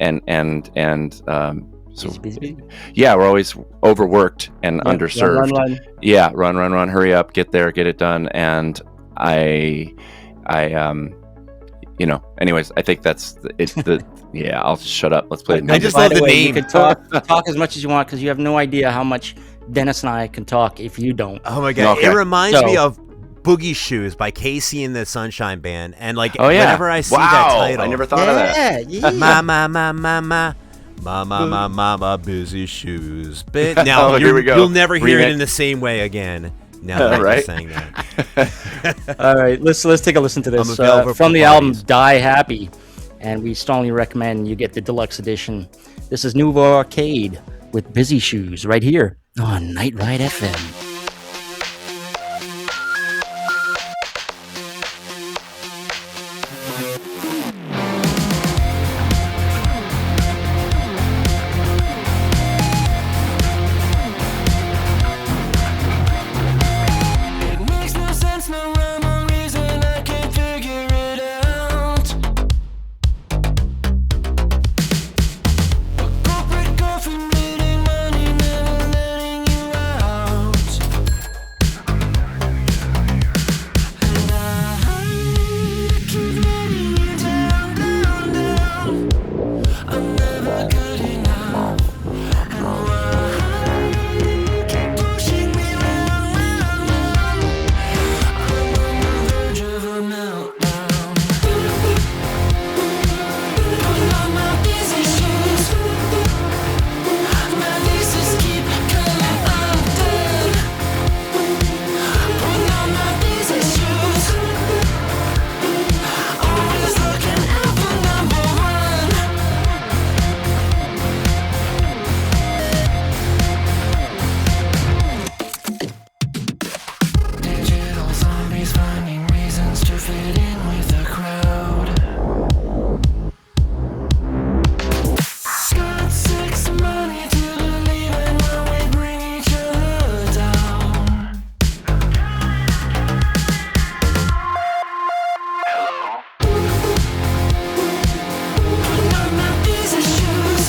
so Busy. yeah, we're always overworked and underserved. Run. Yeah, run, hurry up, get there, get it done. And anyways, I think that's it. Yeah, I'll just shut up. Let's play the I music. just By love the the way, name. You can talk as much as you want, because you have no idea how much Dennis and I can talk if you don't. Oh my God. Okay. It reminds So- me of Boogie Shoes by Casey and the Sunshine Band. And like, Oh yeah, whenever I see wow, that title, I never thought of that. Yeah. Ma, busy shoes. But now Oh, here we go. you'll never hear it Remix. in the same way again. Now that I Right? just sang that. All right, let's take a listen to I'm this available from for the album parties. Die Happy, and we strongly recommend you get the deluxe edition. This is Nouveau Arcade with Busy Shoes right here on Night Ride FM. Makes no sense, no rhyme or reason, I can't figure it out. A corporate girlfriend needing money, never letting you out. fit in with the crowd. Got sex and money to believe in when we bring each other down. Hello? Putting on my busy shoes.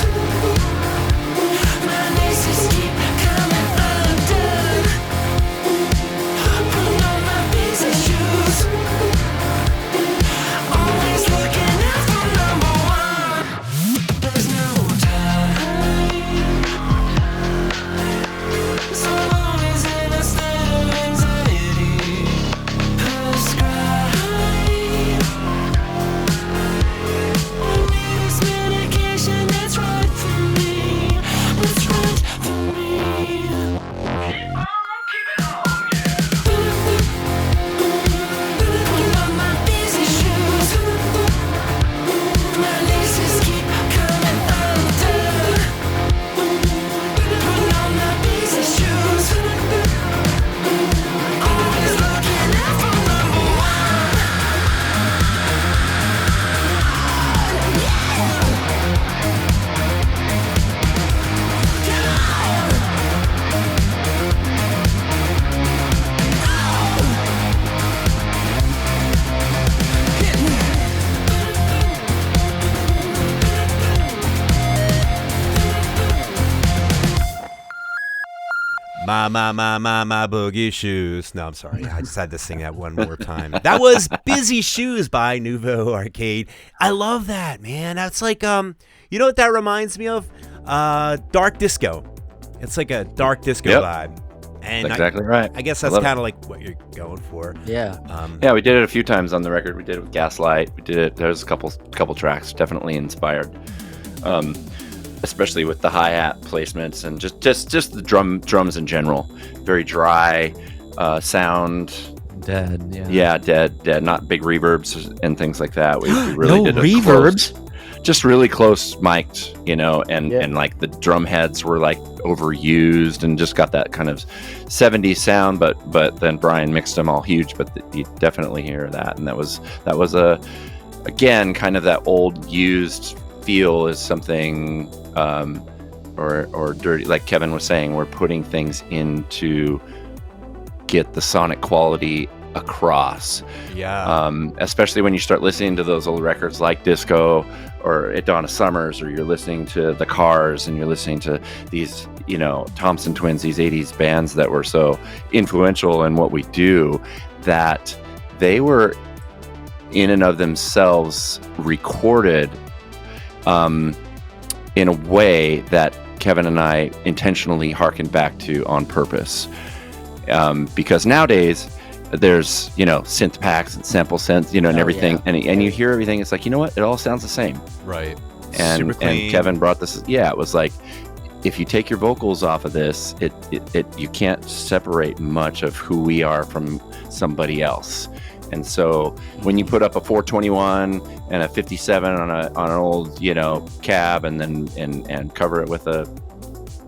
My laces keep coming undone. Putting on my busy shoes. Always looking out for number one. There's no time. So long as in a state of anxiety. Prescribe. I need this medication that's right for me. That's right for me. Keep it on, Putting on my busy shoes. My laces keep coming undone. Putting on my busy shoes. Always looking out for number one. My boogie shoes. No, I'm sorry. I just had to sing that one more time. That was Busy Shoes by Nouveau Arcade. I love that, man. That's like, you know what that reminds me of? Dark disco. It's like a dark disco Yep. vibe. And That's exactly right. I guess I that's love it. kind of like what you're going for. Yeah. Yeah, we did it a few times on the record. We did it with Gaslight. We did it. There's a couple tracks definitely inspired, especially with the hi-hat placements and just the drums in general. Very dry sound. Dead. Yeah. Yeah, dead. Not big reverbs and things like that. We really No did a reverbs. just really close mic'd, and Yeah. and like the drum heads were like overused and just got that kind of 70s sound, but then Brian mixed them all huge, but you definitely hear that. And that was again kind of that old used feel is something or dirty, like Kevin was saying, we're putting things in to get the sonic quality across. Yeah. Especially when you start listening to those old records like Disco or At Dawn of Summers, or you're listening to The Cars and you're listening to these, Thompson Twins, these 80s bands that were so influential in what we do, that they were in and of themselves recorded in a way that Kevin and I intentionally harkened back to on purpose. Because nowadays there's synth packs and sample synths and everything, yeah. and you hear everything, it's like, you know what, it all sounds the same. Right. And Super clean. and Kevin brought this, it was like, if you take your vocals off of this, it you can't separate much of who we are from somebody else. And so when you put up a 421 and a 57 on an old cab and then and cover it with a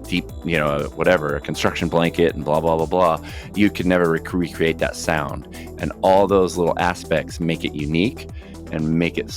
deep a construction blanket and blah blah blah blah, you could never recreate that sound. And all those little aspects make it unique and make it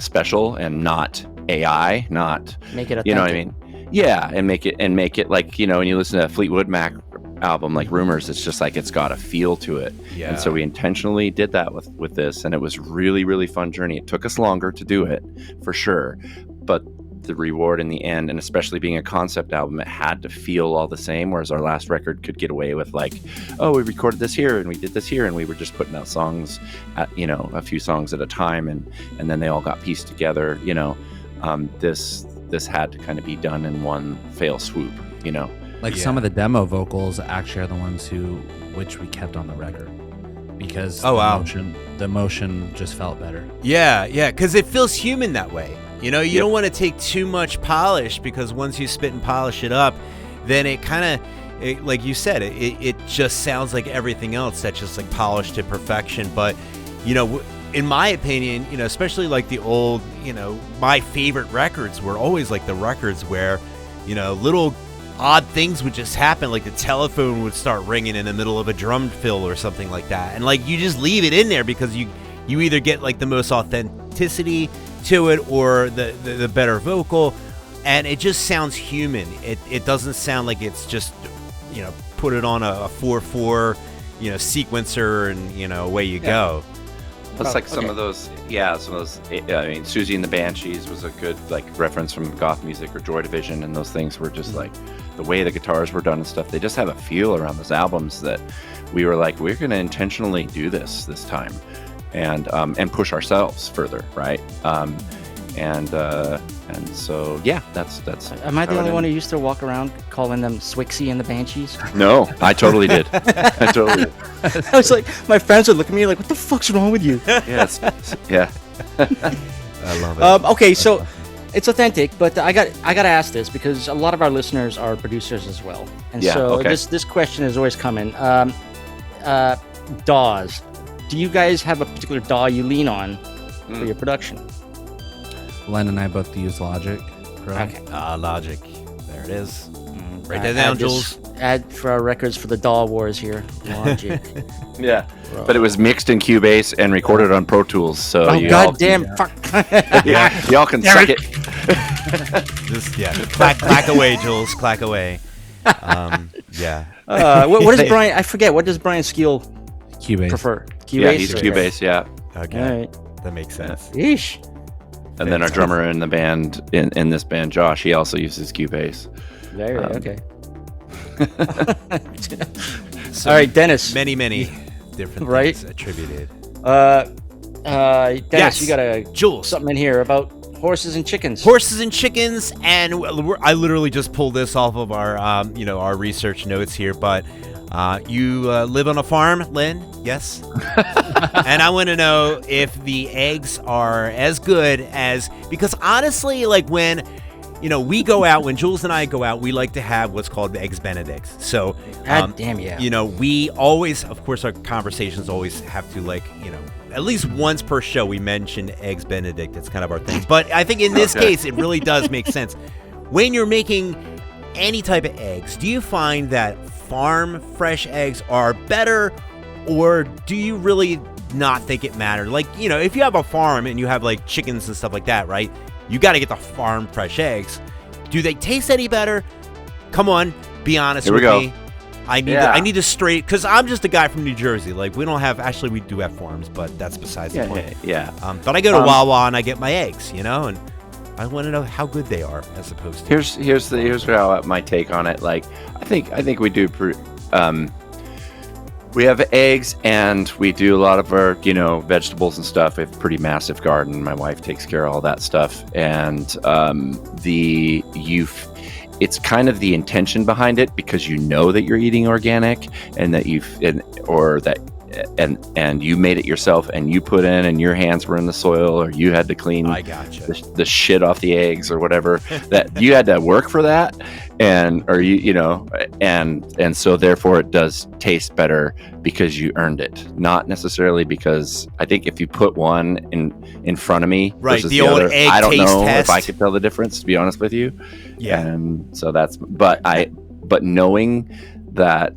special and not AI, not Make it authentic. you know what I mean? Yeah, and make it like when you listen to a Fleetwood Mac album like Rumors, it's just like it's got a feel to it. Yeah. And so we intentionally did that with this, and it was really, really fun journey. It took us longer to do it, for sure, but the reward in the end, and especially being a concept album, it had to feel all the same, whereas our last record could get away with like, oh, we recorded this here and we did this here, and we were just putting out songs at a few songs at a time, and then they all got pieced together. This had to kind of be done in one fell swoop. Like some of the demo vocals actually are the ones which we kept on the record because the emotion just felt better. Yeah, because it feels human that way. You don't want to take too much polish, because once you spit and polish it up, then it kind of, like you said, it just sounds like everything else that's just like polished to perfection. But, in my opinion, especially like the old, my favorite records were always like the records where, little odd things would just happen, like the telephone would start ringing in the middle of a drum fill or something like that, and like you just leave it in there because you either get like the most authenticity to it or the better vocal, and it just sounds human. It doesn't sound like it's just, you know, put it on a 4/4, you know, sequencer and, away you go. Plus, like some of those. I mean, Susie and the Banshees was a good like reference from goth music, or Joy Division, and those things were just like the way the guitars were done and stuff. They just have a feel around those albums that we were like, we're going to intentionally do this time, and push ourselves further, right? And so that's. Am I the only one who used to walk around calling them Swixie and the Banshees? No, I totally did. I totally did. I was like, my friends would look at me like, "What the fuck's wrong with you?" Yes. Yeah. I love it. Okay, so it's authentic, but I got to ask this because a lot of our listeners are producers as well, and this question is always coming. DAWs. Do you guys have a particular DAW you lean on for your production? Len and I both use Logic. Correct? Okay. Logic. There it is. Write that down, Jules. Add for our records for the DAW wars here. Logic. Yeah. But it was mixed in Cubase and recorded on Pro Tools, so goddamn fuck. y'all can suck it. Just clack away, Jules. Clack away. Yeah. What does Brian? I forget. What does Brian Skeel Cubase. prefer? Cubase. Yeah, he's Cubase. Yeah. Okay. All right. That makes sense. Yeesh. And then our drummer in the band, in this band, Josh, he also uses Cubase. Okay. All right, Dennis. Many different Right? things attributed. Dennis, Yes. you got Jules. something in here about horses and chickens. Horses and chickens, and I literally just pulled this off of our, our research notes here. But you live on a farm, Lynn? Yes. And I want to know if the eggs are as good as, because honestly, like when we go out, when Jules and I go out, we like to have what's called the Eggs Benedicts. So, God damn yeah. We always, of course, our conversations always have to at least once per show we mention Eggs Benedict. It's kind of our thing. But I think in this case, it really does make sense. When you're making any type of eggs, do you find that farm fresh eggs are better, or do you really not think it matters? Like, if you have a farm and you have like chickens and stuff like that, right? You got to get the farm fresh eggs. Do they taste any better? Come on, be honest with me. I need to straight, because I'm just a guy from New Jersey. Like, we don't have, actually we do have farms, but that's besides the point. Yeah. But I go to Wawa and I get my eggs, and I want to know how good they are as opposed to. Here's how my take on it. Like, I think we do. We have eggs, and we do a lot of our, vegetables and stuff. We have a pretty massive garden. My wife takes care of all that stuff, and it's kind of the intention behind it, because that you're eating organic, and that and you made it yourself, and you put in, and your hands were in the soil, or you had to clean the shit off the eggs or whatever, that you had to work for that, and so therefore it does taste better because you earned it, not necessarily because I think if you put one in front of me versus the old other, egg I don't know if I could tell the difference, to be honest with you. Yeah. And so but knowing that,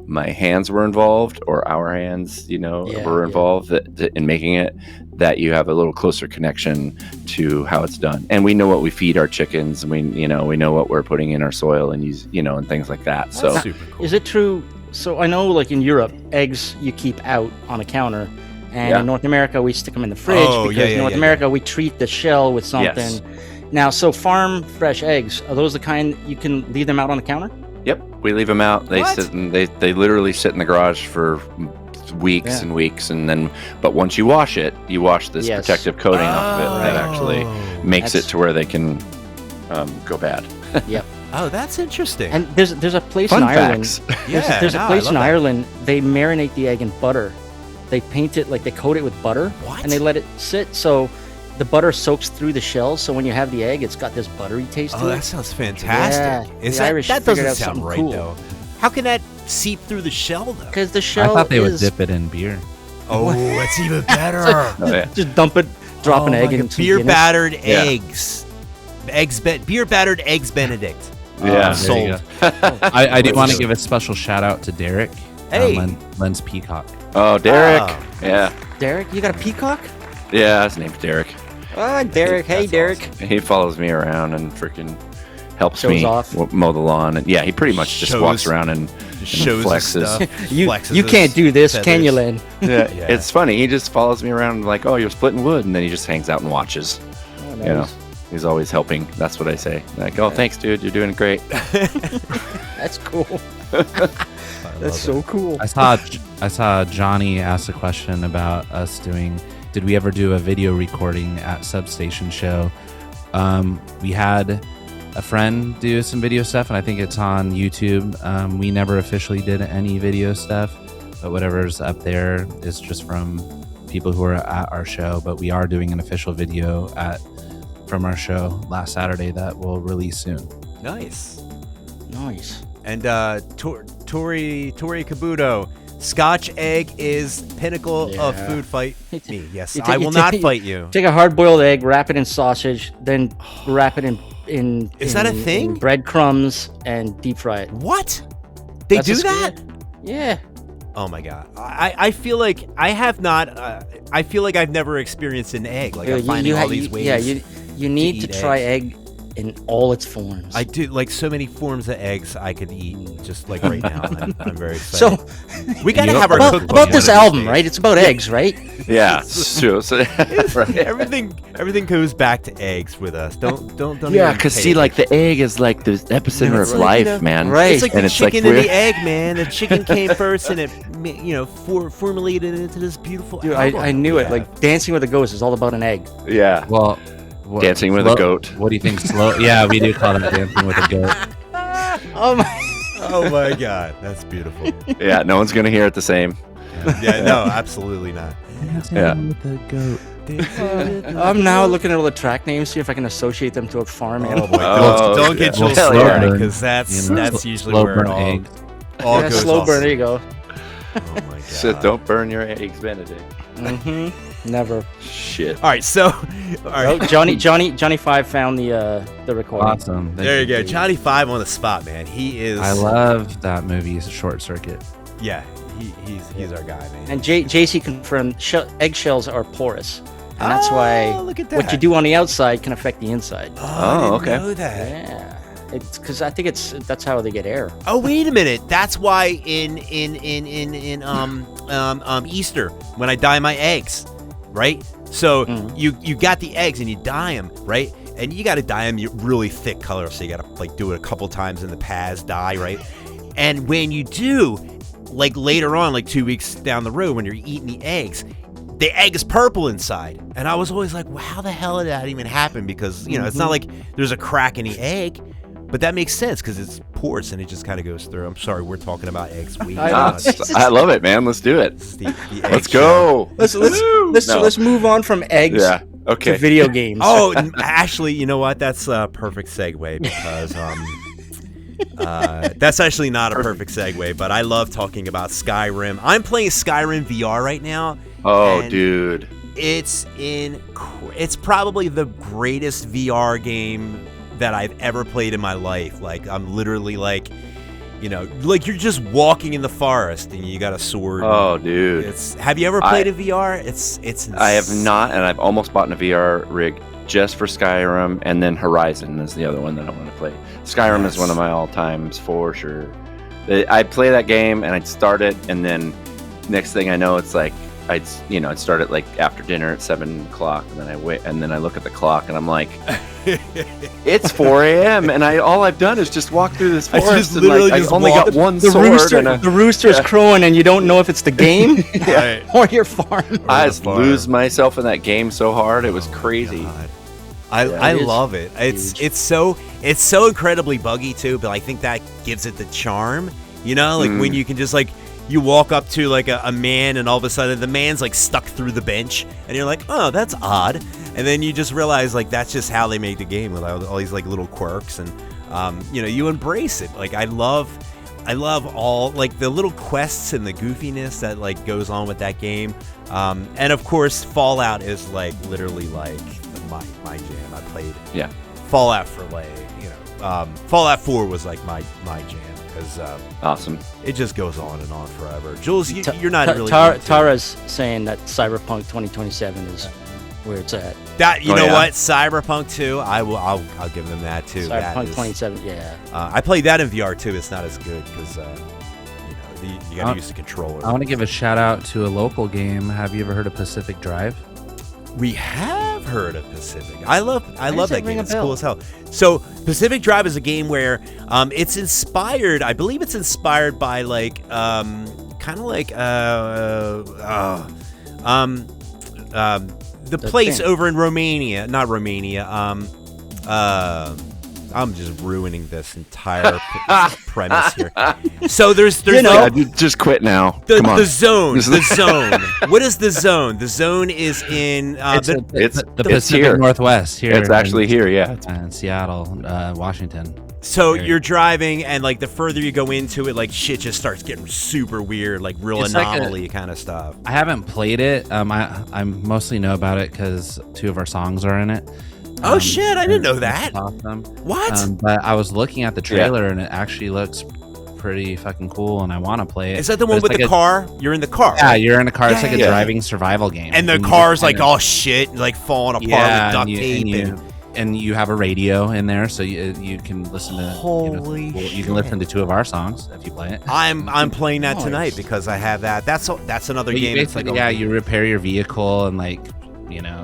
my hands were involved, or our hands, were involved in making it, that you have a little closer connection to how it's done. And we know what we feed our chickens, and we know what we're putting in our soil and use, and things like that. That's so super cool. Is it true? So I know, like in Europe, eggs you keep out on a counter, and in North America we stick them in the fridge, because in North America we treat the shell with something. Yes. Now, so farm fresh eggs, are those the kind you can leave them out on the counter? Yep, we leave them out. They sit and they literally sit in the garage for weeks and weeks, and then but once you wash it, you wash this protective coating off of it that actually makes it to where they can go bad. Yep. Oh, that's interesting. And there's a place Fun in Ireland. facts. There's a place in Ireland. They marinate the egg in butter. They paint it, like they coat it with butter, and they let it sit. So the butter soaks through the shell. So when you have the egg, it's got this buttery taste to it. Oh, that sounds fantastic. Yeah, the Irish that figured doesn't out sound something right cool. though. How can that seep through the shell though? Because the shell I thought they would is dip it in beer. Oh, that's even better. just dump it, drop an egg like in beer some battered eggs. Beer battered eggs Benedict. Yeah. There you Sold. go. I do want to give a special shout out to Derek. Hey. Len's Peacock. Oh, Derek. Oh. Yeah. Derek, you got a peacock? Yeah, his name's Derek. Derek. Hey, That's Derek. He follows me around and freaking helps Shows me off. mow the lawn. And yeah, he pretty much just Shows- walks around and Shows flexes. his stuff. You flexes you his can't do this, can you, feathers. Len? Yeah, Yeah. it's funny. He just follows me around like, oh, you're splitting wood, and then he just hangs out and watches. Oh, You know, nice. he's always helping. That's what I say. Like, oh, thanks, dude. You're doing great. That's cool. I That's love so it. cool. I saw Johnny ask a question about us doing. Did we ever do a video recording at Substation Show? We had a friend do some video stuff, and I think it's on YouTube. We never officially did any video stuff, but whatever's up there is just from people who are at our show. But we are doing an official video from our show last Saturday that will release soon. Nice. Nice. And Tori Kabuto, Scotch egg is pinnacle of Yeah. food fight me. Yes, you I take- will you not take- fight you. Take a hard-boiled egg, wrap it in sausage, then wrap it in Is that a in thing? breadcrumbs and deep fry it. What? They That's do a that? Yeah. Oh my god! I feel like I have not. I feel like I've never experienced an egg. Like I'm finding all these ways. Yeah, you need to eat try egg in all its forms. I do like so many forms of eggs I could eat just like right now. I'm very excited. so we gotta You- have our about, cookbook about one this of these album, days. right? It's about eggs, right? Yeah. So, right. Everything goes back to eggs with us. Don't. Yeah, even because pay see, like attention. the egg is like the epicenter of like, life, man. right. It's like And the it's like chicken and we're- the egg, man. The chicken came first, and it, formulated into this beautiful. Dude, album. I knew it. Yeah. Like Dancing with a Ghost is all about an egg. Yeah. Well, Dancing with a goat. What do you think? Slow? Yeah, we do call it dancing with a goat. Oh my! Oh my god, that's beautiful. Yeah. No one's gonna hear it the same. Yeah, no, absolutely not. Dancing Yeah. with a goat. I'm now looking at all the track names, see if I can associate them to a farm Oh animal. boy, Oh, don't get yeah. Joel Hell started yeah. because that's You know, that's usually slow where burn it egg. all Yeah, goes slow off. burn. There you go. Oh my god. So don't burn your eggs, Benedict. Never. Shit. All right, so all right. Oh, Johnny 5 found the recording. Awesome. Thank There you go, you. Johnny 5 on the spot, man. He is. I love that movie, Short Circuit. Yeah, he's our guy, man. And JC confirmed eggshells are porous, and that's why look at what you that. do on the outside can affect the inside. Oh, I didn't okay. know that. Yeah, it's because I think that's how they get air. Oh, wait a minute. That's why in Easter when I dye my eggs, right? So you got the eggs and you dye them, right? And you got to dye them really thick color, so you got to like do it a couple times in the Paz dye, right? And when you do, like later on, like 2 weeks down the road, when you're eating the egg is purple inside. And I was always like, well, how the hell did that even happen? Because, it's not like there's a crack in the egg. But that makes sense because it's porous and it just kind of goes through. I'm sorry, we're talking about eggs. I love it, man. Let's do it. The Let's go. Let's move on from eggs Yeah. to Okay. video games. Oh, actually, you know what? That's a perfect segue because that's actually not a perfect segue, but I love talking about Skyrim. I'm playing Skyrim VR right now. Oh, and dude. It's probably the greatest VR game that I've ever played in my life. Like I'm literally like you're just walking in the forest and you got a sword. Oh, dude. Have you ever played in VR? It's I have not, and I've almost bought a VR rig just for Skyrim, and then Horizon is the other one that I want to play. Skyrim is one of my all-times for sure. I'd play that game, and I'd start it, and then next thing I know, it's like I'd start it like after dinner at 7 o'clock, and then I wait, and then I look at the clock, and I'm like, it's 4 a.m. and all I've done is just walk through this forest, just and literally I just only walk- got one the sword, rooster, and the rooster's crowing, and you don't know if it's the game Right. or your farm. I just lose myself in that game so hard. It was crazy. God. I it is love it. It's so incredibly buggy too, but I think that gives it the charm. Like when you can just like you walk up to like a man and all of a sudden the man's like stuck through the bench and you're like, oh, that's odd. And then you just realize like that's just how they make the game with all these like little quirks and you embrace it. Like I love all like the little quests and the goofiness that like goes on with that game. And of course Fallout is like literally like my jam. I played Fallout for like Fallout 4 was like my jam because Awesome. it just goes on and on forever. Jules, you're not really Tara's saying that Cyberpunk 2027 is where it's at. that. You Oh, know yeah. what? Cyberpunk 2. I'll give them that too. That Cyberpunk is- 27, yeah. I played that in VR too. It's not as good because you got to use the controller. I want to give a shout out to a local game. Have you ever heard of Pacific Drive? We have heard of Pacific. I love does that it ring game. a It's bell? cool as hell. So Pacific Drive is a game where it's inspired. I believe it's inspired by like kind of like the place thing. over in Romania, not Romania. I'm just ruining this entire premise here. So there's You know, like, Yeah, just quit now. the, Come on. the zone. The zone. What is the zone? The zone is in It's the, the it's Pacific here. Northwest here. It's actually here. Yeah. in Seattle, Washington. so Right. you're driving, and like the further you go into it, like shit just starts getting super weird, like real It's like a- anomaly kind of stuff. I haven't played it. I mostly know about it because 2 of our songs are in it. Oh shit! I didn't know that. It's awesome. What? But I was looking at the trailer and it actually looks pretty fucking cool, and I want to play it. Is that the But one it's with like the a- car? You're in the car. Yeah, right? you're in a car. It's like a Yeah. driving survival game. And the you car's just like, kinda- oh shit, like falling apart yeah, with duct and you, tape. and you and you have a radio in there, so you can listen to. Holy you can listen to 2 of our songs if you play it. I'm playing that Nice. tonight because I have that. That's another But you game. It's like basically, you repair your vehicle and like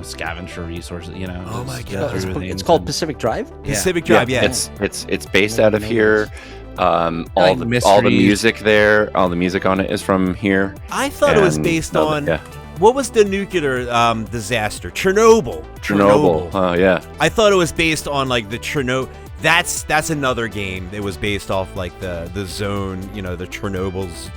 scavenge for resources. Oh my just God. go It's, through it's things called and- Pacific Drive? Pacific Drive. Yeah. It's based out of here. All Like the mysteries. music there, all the music on it is from here. I thought it was And based no, on yeah. what was the nuclear disaster? Chernobyl. Chernobyl. Oh yeah. I thought it was based on like the Chernobyl. That's another game. It was based off like the zone. The Chernobyl's.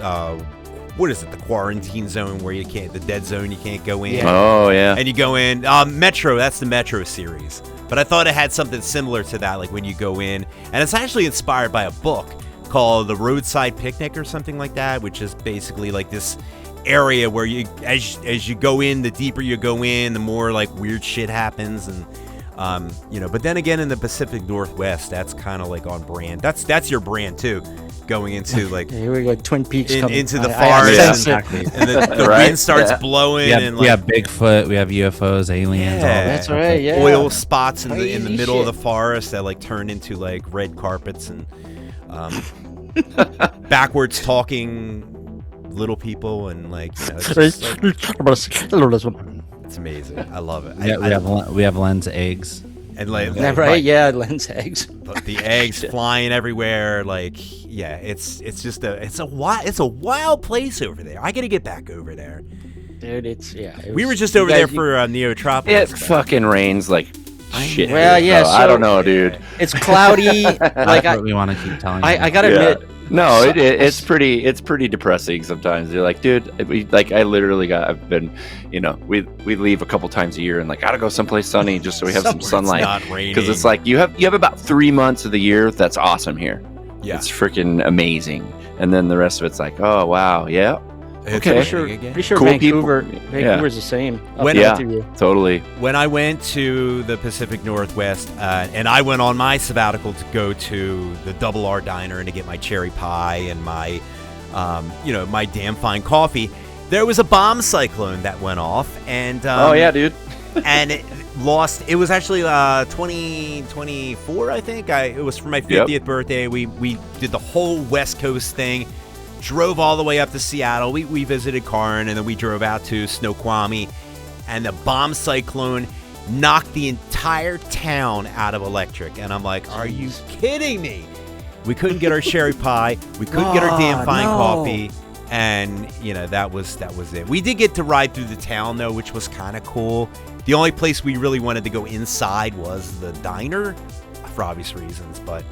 What is it? The quarantine zone where you can't. The dead zone you can't go in. Oh yeah. And you go in. Metro. That's the Metro series. But I thought it had something similar to that, like when you go in, and it's actually inspired by a book called The Roadside Picnic or something like that, which is basically like this area where you, as you go in, the deeper you go in, the more like weird shit happens, and But then again, in the Pacific Northwest, that's kind of like on brand. That's your brand too, going into like Here we go, Twin Peaks coming. into the I forest, sense it. and the Right? wind starts Yeah. blowing, and we like have Bigfoot, we have UFOs, aliens. all that. That's right, yeah. oil spots in the Crazy middle of shit. the forest that like turn into like red carpets and backwards talking little people, and like, it's, just, like, it's amazing. I love it. We have lens eggs. And like, Yeah, right, yeah, lens eggs. the eggs flying everywhere. Like, yeah, it's a wild place over there. I gotta get back over there. Dude, it We was- were just you over guys- there for Neotropolis. It stuff. fucking rains like shit. Well, here, yeah, so I so- don't know, dude. It's cloudy. like That's what we want to keep telling you. I gotta Yeah. admit, No, it's pretty depressing sometimes. You're like, dude, I literally I've been, we leave a couple times a year and like gotta go someplace sunny just so we have some Somewhere it's sunlight. not raining. Because it's like you have about 3 months of the year that's awesome here. Yeah. It's freaking amazing, and then the rest of it's like, oh wow, yeah, It's okay. raining again. pretty sure Cool people. Vancouver's the same. up When- north Yeah. of you. totally. When I went to the Pacific Northwest, and I went on my sabbatical to go to the Double R Diner and to get my cherry pie and my, my damn fine coffee, there was a bomb cyclone that went off, and Oh yeah, dude. and it lost. It was actually 2024, I think. It was for my 50th birthday. We did the whole West Coast thing. Drove all the way up to Seattle. We visited Karn, and then we drove out to Snoqualmie, and the bomb cyclone knocked the entire town out of electric. And I'm like, are you kidding me? We couldn't get our cherry pie. We couldn't get our damn fine no. coffee. And that was it. We did get to ride through the town though, which was kind of cool. The only place we really wanted to go inside was the diner, for obvious reasons. But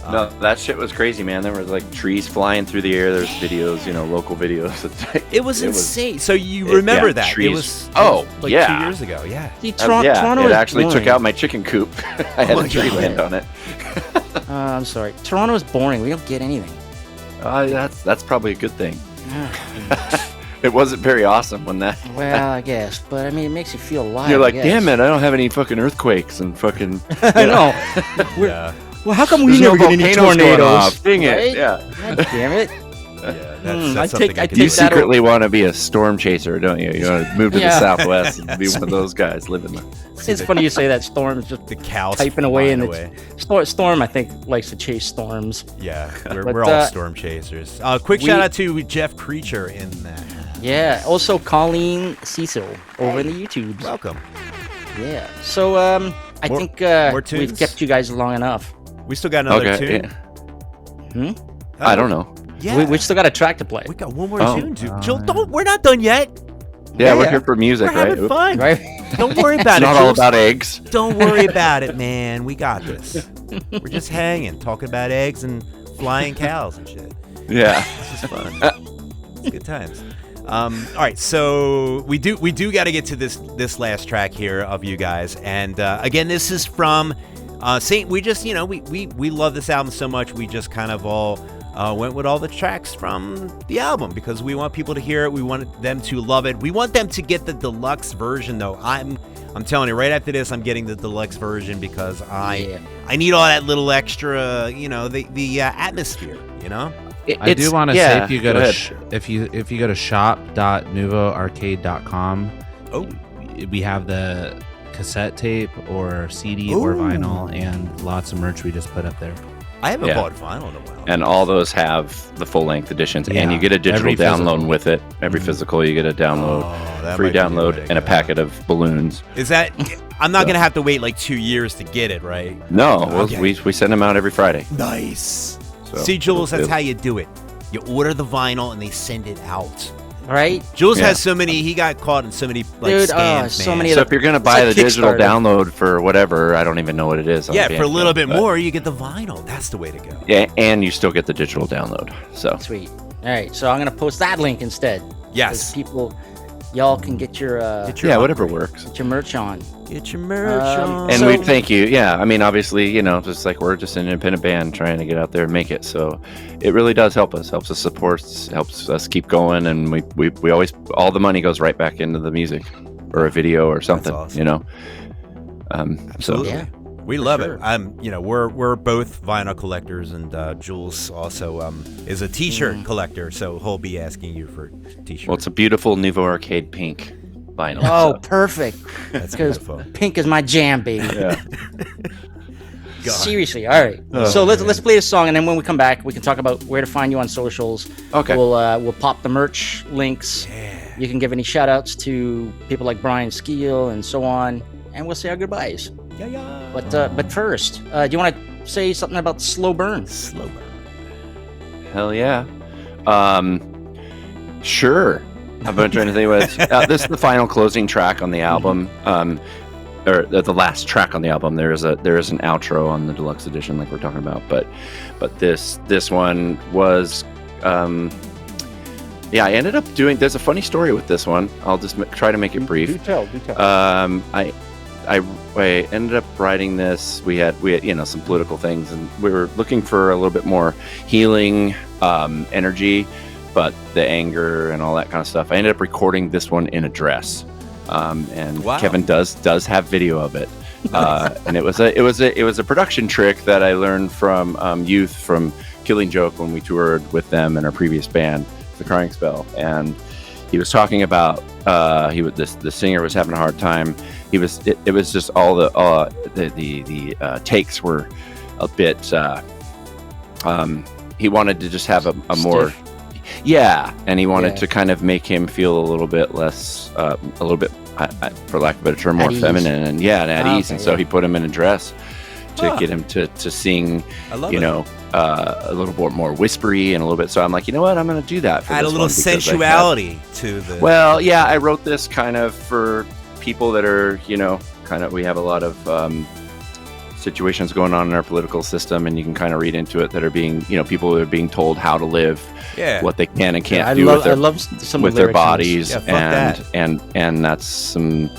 No, that shit was crazy, man. There was like trees flying through the air. There's videos, local videos. it was insane. So you remember that? trees. It was like yeah. 2 years ago. Yeah. See, Toronto it is actually took boring. out my chicken coop. I had my a tree God. land on it. I'm sorry. Toronto is boring. We don't get anything. That's probably a good thing. It wasn't very awesome when that. Well, I guess, but I mean, it makes you feel alive. You're like, I guess. damn it! I don't have any fucking earthquakes and fucking. I know. We're, Yeah. Well, how come we There's no never get any volcanoes going tornadoes? off. Dang it! Right? Yeah. God damn it! Yeah, that's I something take- I I could You take do. that secretly want to be a storm chaser, don't you? You want to move to Yeah. the Southwest and be one of those guys living there. It's funny you say that. Storm is just The cows typing away in flying the Storm. I think likes to chase storms. Yeah, we're, But, we're all storm chasers. Quick shout out to Jeff Creature in that. Yeah. Also, Colleen Cecil over in the YouTube. Welcome. Yeah. So I More- think more we've tunes? kept you guys long enough. We still got another Okay. tune. Yeah. I don't know. Yeah, We still got a track to play, we got one more Oh. tune, dude. Jill, don't. We're not done yet. Yeah, we're Yeah. here for music, We're right? having fun. right? Don't worry about It's it. not all Jules. about eggs. Don't worry about it, man. We got this. We're just hanging, talking about eggs and flying cows and shit. Yeah. It's just fun. It's good times. All right, so we do got to get to this last track here of you guys, and again, this is from Saint. We just we love this album so much. We just kind of all went with all the tracks from the album because we want people to hear it. We want them to love it. We want them to get the deluxe version, though. I'm telling you, right after this, I'm getting the deluxe version because I need all that little extra, the atmosphere, I do want to say if you go ahead. to if you go to shop.nouveauarcade.com, we have the cassette tape or CD or Ooh. vinyl and lots of merch we just put up there. I haven't Yeah. bought vinyl in a while. And all those have the full length editions, Yeah, and you get a digital every download physical. with it. Every physical, you get a download, that free might be the way download, to and a go. packet of balloons. Is that? I'm not gonna have to wait like 2 years to get it, right? No, Okay. we send them out every Friday. Nice. So See, Jules, that's it'll- how you do it. You order the vinyl and they send it out. Right? Jules Yeah. has so many. He got caught in so many Dude, scams, so man. many So if you're gonna buy like the digital Kickstarter. download for whatever, I don't even know what it is. on Yeah, the for a little bit but- more, you get the vinyl. That's the way to go. Yeah, and you still get the digital download. So Sweet. All right, so I'm gonna post that link instead. Yes. People, y'all can get your Get your yeah, whatever works. get your merch on. Get your merch on. And So- we thank you. Yeah, I mean, obviously, just like we're just an independent band trying to get out there and make it. So it really does help us support, helps us keep going. And we always, all the money goes right back into the music or a video or something, awesome. Absolutely. Yeah. We love sure. it. We're both vinyl collectors, and Jules also is a T-shirt collector, so he'll be asking you for T-shirts. Well, it's a beautiful Nouveau Arcade pink vinyl. Oh, so. perfect. That's Because beautiful. pink is my jam, baby. Yeah. God. Seriously. All right. So let's play a song, and then when we come back, we can talk about where to find you on socials. Okay. We'll pop the merch links. Yeah. You can give any shout outs to people like Brian Skeel and so on, and we'll say our goodbyes. Yeah. But first, do you want to say something about Slow Burn? Slow burn. Hell yeah. Sure. I've been trying to think what this is the final closing track on the album. Or the last track on the album. There is an outro on the deluxe edition, like we're talking about. But this one was, I ended up doing. There's a funny story with this one. I'll just try to make it brief. Do tell. I ended up writing this. We had some political things, and we were looking for a little bit more healing energy, but the anger and all that kind of stuff. I ended up recording this one in a dress, and Wow. Kevin does have video of it, and it was a production trick that I learned from Youth from Killing Joke when we toured with them in our previous band, The Crying Spell, and he was talking about the singer was having a hard time. It was just all the takes were a bit. He wanted to just have a more, and he wanted to kind of make him feel a little bit less, for lack of a better term, more At ease. feminine and at ease. Okay, And so yeah. he put him in a dress to get him to sing, I love a little bit more whispery and a little bit. So I'm like, you know what, I'm going to do that. For Add a this little one because I have- sensuality to the. Well, yeah, I wrote this kind of for people that are, we have a lot of situations going on in our political system, and you can kind of read into it that are being, people that are being told how to live, Yeah. what they can and can't I do love with their, I love some with of the their lyrics in bodies, this. Yeah, fuck and that's some,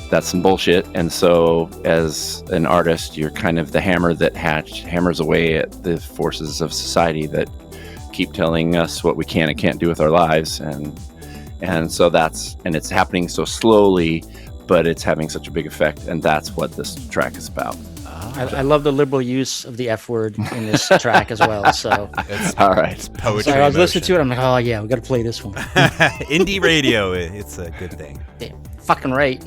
that's some bullshit. And so, as an artist, you're kind of the hammer that hammers away at the forces of society that keep telling us what we can and can't do with our lives, and so and it's happening so slowly, but it's having such a big effect, and that's what this track is about. I love the liberal use of the F word in this track as well. So, All right. Poetry. so I was listening to it. I'm like, oh yeah, we got to play this one. Indie radio. It's a good thing. Damn, fucking right.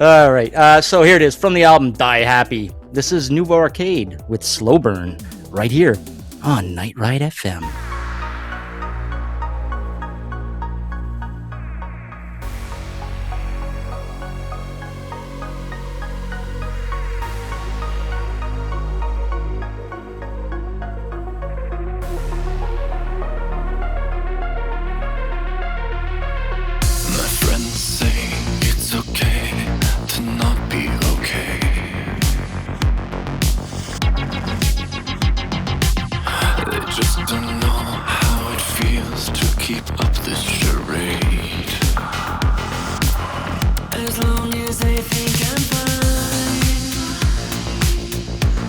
All right. So here it is from the album Die Happy. This is Nouveau Arcade with Slow Burn right here on Night Ride FM. My friends say it's okay to not be okay. They just don't know how it feels to keep up this charade. As long as they think I'm fine,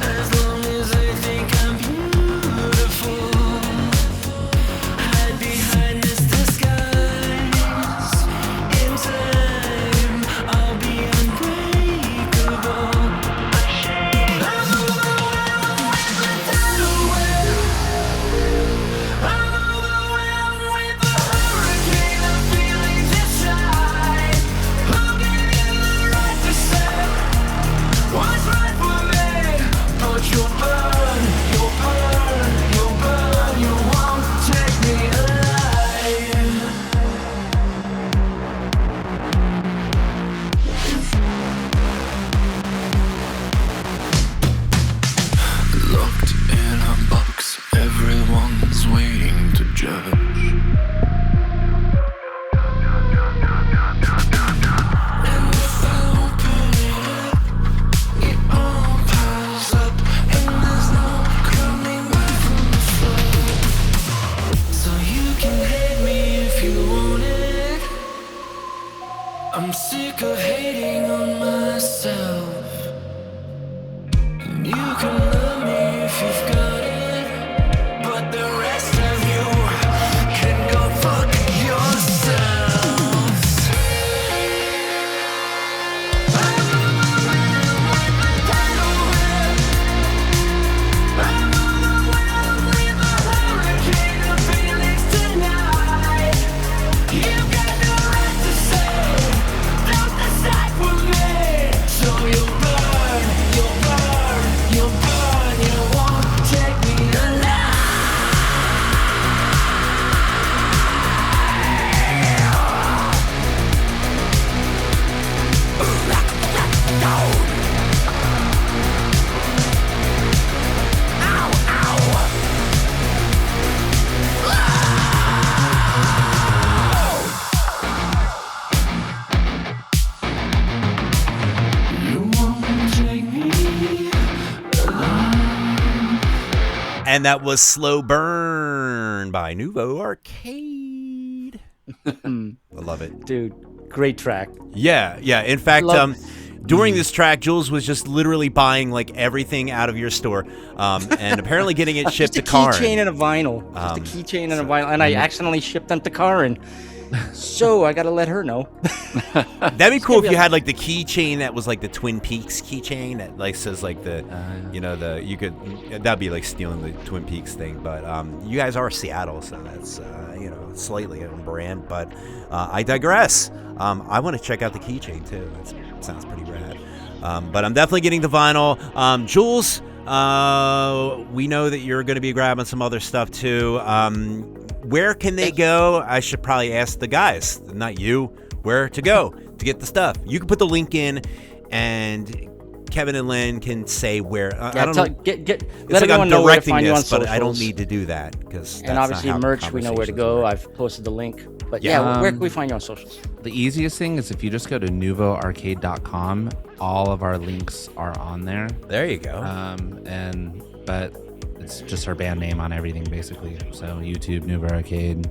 as long as they think I'm beautiful, hide behind this disguise. In time, I'll be unbreakable. I'm overwhelmed with the tidal wave. I'm overwhelmed with the hurricane of feelings inside. Who gave you the right to say what's right for me? But you'll burn, you'll burn, you'll burn. You won't take me alive. Locked in a box, everyone's waiting to judge. And if I open it up, it all piles up, and there's no coming back from the flood. So you can hate me if you want it. I'm sick of hating on myself. And you can love me if you've got it, but the rest of you can go fuck yourselves. I'm overwhelmed with the tidal wave. I'm overwhelmed with the hurricane of feelings tonight. You've got no right to say, don't decide for me. So you'll burn, you'll burn, you'll burn. You won't take me alive. You won't take me alive. And that was Slow Burn by Nouveau Arcade. I love it. Dude, great track. Yeah. In fact, Love- during this track, Jules was just literally buying like everything out of your store, and apparently getting it shipped Just to a Karin. keychain and a vinyl. Just a keychain and a vinyl. And I accidentally shipped them to Karin. So I got to let her know. That'd be cool if you had like the keychain that was like the Twin Peaks keychain that like says like the, you could, that'd be like stealing the Twin Peaks thing. But you guys are Seattle, so that's slightly on brand. But I digress. I want to check out the keychain too. That sounds pretty rad. But I'm definitely getting the vinyl. Jules, we know that you're going to be grabbing some other stuff too. Where can they go? I should probably ask the guys, not you, where to go to get the stuff. You can put the link in, and Kevin and Lynn can say where. I don't know. Let It's like everyone I'm know where to directing find you on this, but I don't socials. need to do that because. And obviously merch, we know where to go. I've posted the link. But yeah, where can we find you on socials? The easiest thing is if you just go to nouveauarcade.com, all of our links are on there. There you go. But it's just our band name on everything basically. So YouTube, Nouveau Arcade,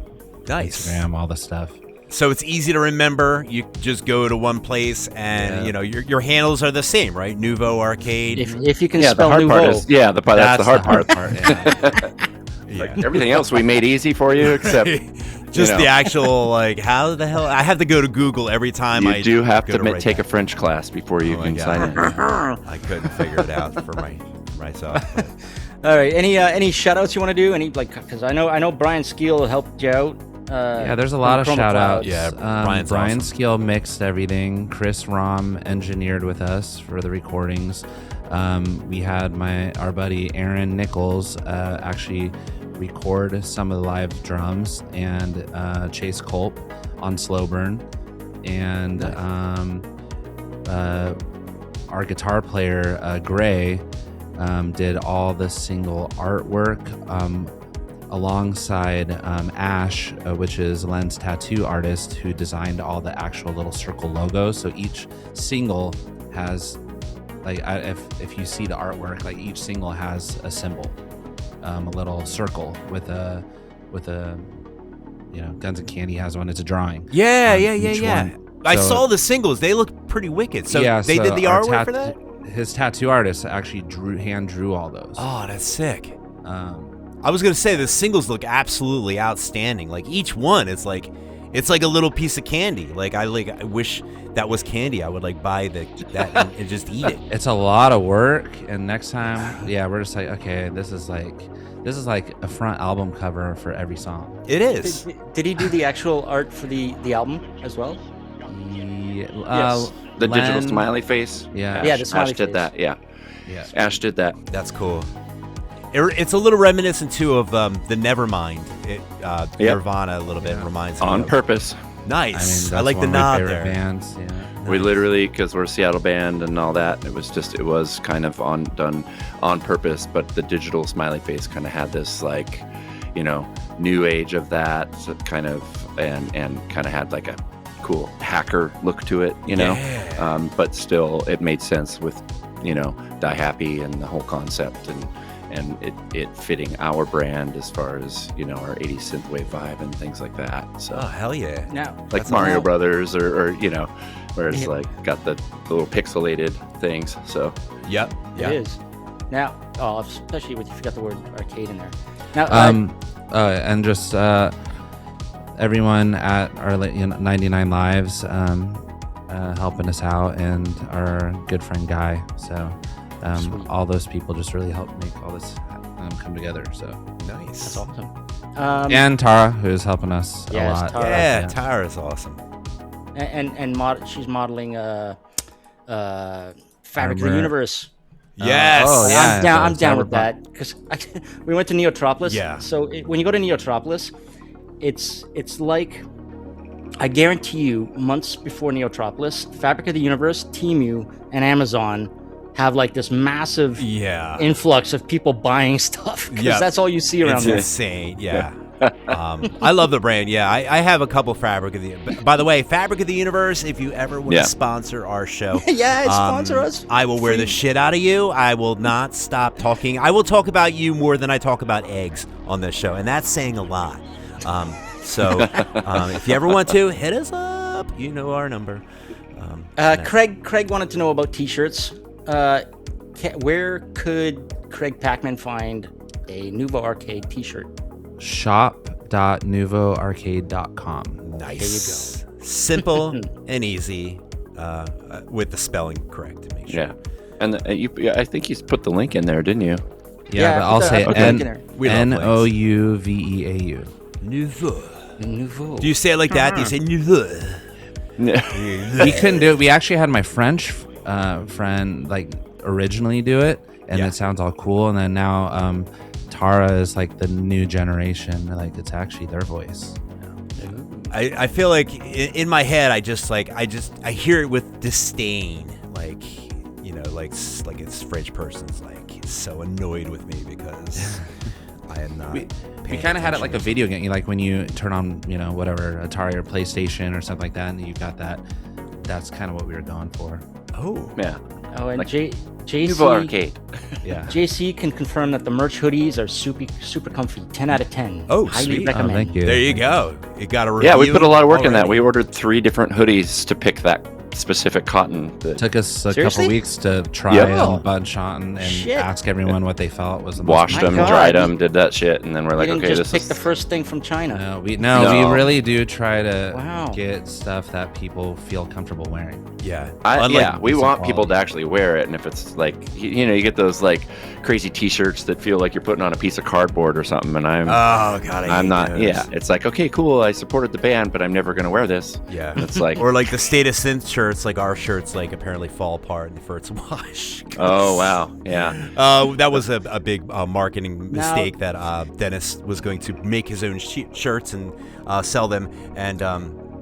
Nice. Instagram, all the stuff. So it's easy to remember. You just go to one place, and your handles are the same, right? Nouveau Arcade. If you can Yeah, the spell hard Nouveau. part is that's the hard part. Yeah. Like, everything else we made easy for you, except Just You the know. actual, like, how the hell? I have to go to Google every time You I do have go to write take a that. French class before you Oh my can God. sign in. I couldn't figure it out for myself. but- All right. Any shout outs you want to do? Any because I know Brian Skeel helped you out. Yeah, there's a lot of from Chroma shout outs. Clouds. Yeah, Brian's Brian awesome. Skeel mixed everything. Chris Rom engineered with us for the recordings. We had our buddy Aaron Nichols actually record some of the live drums, and Chase Culp on slow burn, and our guitar player Gray did all the single artwork alongside Ash, which is Len's tattoo artist, who designed all the actual little circle logos. So each single has, like, if you see the artwork, like each single has a symbol, a little circle with a Guns and Candy has one. It's a drawing. Yeah, on yeah. each one. I So- saw the singles. They look pretty wicked. So yeah, they so did the our artwork for that? His tattoo artist actually hand drew all those. Oh, that's sick. Um, I was gonna say the singles look absolutely outstanding. Like each one, it's like a little piece of candy. Like I wish that was candy. I would like buy that and just eat it. it's a lot of work, and next time, yeah, we're just like, okay, this is like a front album cover for every song. It is. Did he do the actual art for the album as well? Yes. The digital smiley face. Yeah. Yeah, the smiley Ash did face. that. Yeah. Yeah. Ash did that. That's cool. It's a little reminiscent too of the Nevermind. Nirvana a little bit reminds me On of. purpose. Nice. That's I like the one of my nod favorite there. bands. Yeah. We literally, because we're a Seattle band and all that, it was kind of done on purpose. But the digital smiley face kind of had this like, new age of that kind of, and kind of had like a cool hacker look to it, Yeah. But still it made sense with, Die Happy and the whole concept and it fitting our brand as far as, our 80s synthwave vibe and things like that. So Oh hell yeah. Now, like That's Mario awesome. Brothers or where it's Yeah. like got the little pixelated things. So Yep. it is. Now, especially if you forgot the word arcade in there. Now, And just everyone at our 99 Lives helping us out, and our good friend Guy. So Sweet. all those people just really helped make all this come together. So Nice. that's awesome. and Tara, who's helping us Yes, a lot. Tara. Yeah, Tara's awesome. She's modeling Fabric of the Armor. Universe. Yes. oh, yeah. I'm the down with Cyberpunk. that because we went to Neotropolis. Yeah. So when you go to Neotropolis, it's like, I guarantee you, months before Neotropolis, Fabric of the Universe, Temu, and Amazon have like this massive Yeah. influx of people buying stuff because Yeah. that's all you see around It's there. insane. Yeah. I love the brand. Yeah, I have a couple Fabric of the. By the way, Fabric of the Universe. If you ever want Yeah. to sponsor our show, Yeah, sponsor us. I will wear the shit out of you. I will not stop talking. I will talk about you more than I talk about eggs on this show, and that's saying a lot. So if you ever want to, hit us up. You know our number. Craig wanted to know about T-shirts. Where could Craig Packman find a Nouveau Arcade T-shirt? shop.nouveauarcade.com. Nice. Simple and easy, with the spelling correct to make sure. yeah. And I think you put the link in there, didn't you? Yeah, but I'll say I put the link in there. We love links. Nouveauveau. Nouveau. Nouveau. Do you say it like that? Do you say nouveau? We couldn't do it. We actually had my French friend like originally do it, and Yeah. it sounds all cool. And then now Tara is like the new generation. Like it's actually their voice. I feel like in my head I hear it with disdain, like like it's French person's like so annoyed with me because I am not. We paying kind of had it like a attention. video game. Like when you turn on, whatever, Atari or PlayStation or something like that, and you've got that. That's kind of what we were going for. Oh Yeah. Oh, and Like JC Nouveau Arcade. Yeah. JC can confirm that the merch hoodies are super comfy. 10 out of 10. Oh, Highly sweet. recommend. Oh, thank you. there you go. You got a review. Yeah, we put a lot of work in that. already. We ordered 3 different hoodies to pick that specific cotton. That Took us a Seriously? couple weeks to try Yep. on Buckshot and Shit. ask everyone what they felt was the most. washed My them, God. dried them, did that shit, and then we're like, you didn't okay, just this pick is the first thing from China. No, we No. really do try to Wow. get stuff that people feel comfortable wearing. Yeah. yeah, we decent want people to quality. actually wear it, and if it's like, you get those like crazy T-shirts that feel like you're putting on a piece of cardboard or something, and Oh God, I I'm hate not. those. Yeah, it's like, okay, cool, I supported the band, but I'm never gonna wear this. Yeah. It's like, Or like the State of Synth shirts, like our shirts, like apparently fall apart in the first wash. oh wow, yeah. That was a big marketing Now- mistake that Dennis was going to make his own shirts and sell them, and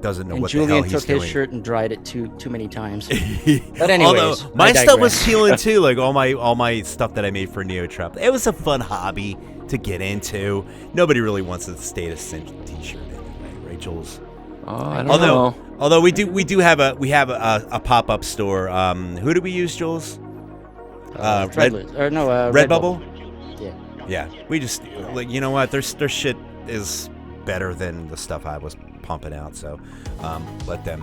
doesn't know And what the hell Julian he's took doing. his shirt and dried it too many times. But anyways, Although my I stuff was digress. healing too, like all my stuff that I made for Neotrap. It was a fun hobby to get into. Nobody really wants a State of Synth T-shirt anyway, right, Jules? Oh, I don't know. Although we have a pop-up store. Who do we use, Jules? Threadless. Or no, Redbubble. Yeah. Yeah, we just like, you know what? Their shit is better than the stuff I was pumping out. So let them.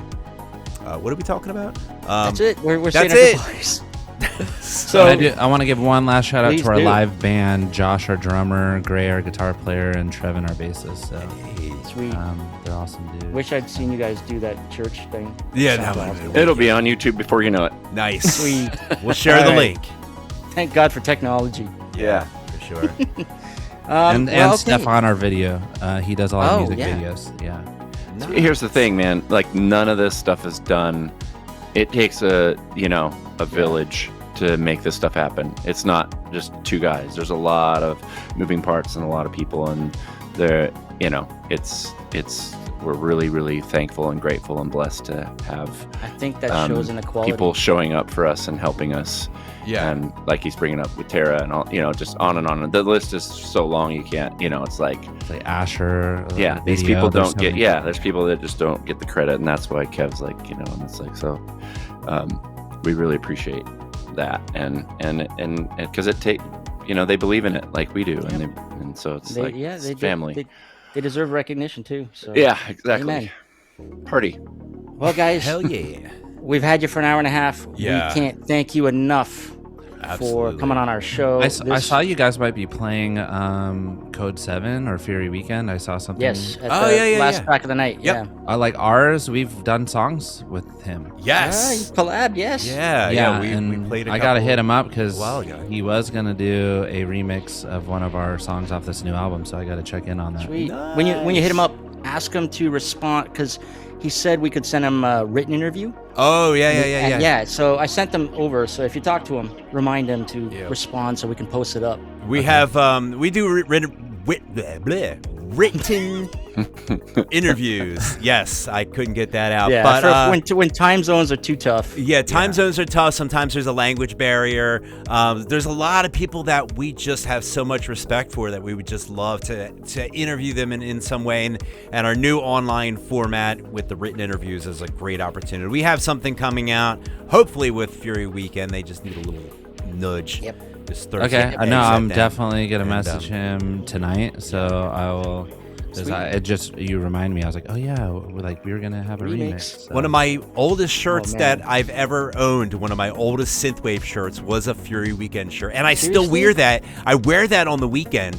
What are we talking about? That's it. We're that's saying our it. goodbyes. So I want to give one last shout out Please to our do. live band, Josh, our drummer, Gray, our guitar player, and Trevin, our bassist. So Sweet. they're awesome dudes. Wish I'd seen you guys do that church thing. Yeah, Sounds that awesome. It'll be on YouTube before you know it. Nice. Sweet. We'll share the All right. link. Thank God for technology. Yeah. For sure. and well, okay. Stefan, our video. He does all our Oh, music yeah. videos. Yeah. Here's the thing, man. Like, none of this stuff is done. It takes a village to make this stuff happen. It's not just two guys. There's a lot of moving parts and a lot of people, and we're really, really thankful and grateful and blessed to have I think that shows inequality. people showing up for us and helping us. Yeah. And like he's bringing up with Tara and all, just on and on. The list is so long you can't, it's like, It's like Asher. yeah, these video, people there's don't so get, many- yeah, there's people that just don't get the credit, and that's why Kev's like, and it's like, so we really appreciate that, and because they believe in it like we do, and so it's like, it's they family. They deserve recognition too. So Yeah, exactly. Amen. Party. Well, guys, Hell yeah. we've had you for an hour and a half. Yeah. We can't thank you enough Absolutely. for coming on our show. I This- saw you guys might be playing Kodeseven or Fury Weekend. I saw something. Yes. At Oh, the yeah, last yeah. track of the night. Yep. Yeah. Like ours, we've done songs with him. Yes. Collab. Yes. Yeah. We and played. I gotta hit him up because a while ago. he was gonna do a remix of one of our songs off this new album, so I gotta check in on that. Sweet. When you hit him up, ask him to respond because he said we could send him a written interview. Oh yeah. And yeah. So I sent them over. So if you talk to him, remind him to Yeah. respond so we can post it up. We have we do written interviews. Yes, I couldn't get that out. Yeah. But when time zones are too tough. yeah, time zones are tough. Sometimes there's a language barrier. There's a lot of people that we just have so much respect for that we would just love to interview them in some way. And our new online format with the written interviews is a great opportunity. We have something coming out, hopefully with Fury Weekend. They just need a little nudge. Yep. Just throw Okay, some eggs no, at I'm them. definitely gonna And, message him tonight. So I will. 'cause you remind me. I was like, oh yeah, we were gonna have a Remix. remix. So. One of my oldest shirts man. that I've ever owned, one of my oldest synthwave shirts, was a Fury Weekend shirt, and I still Seriously? wear that. I wear that on the weekend,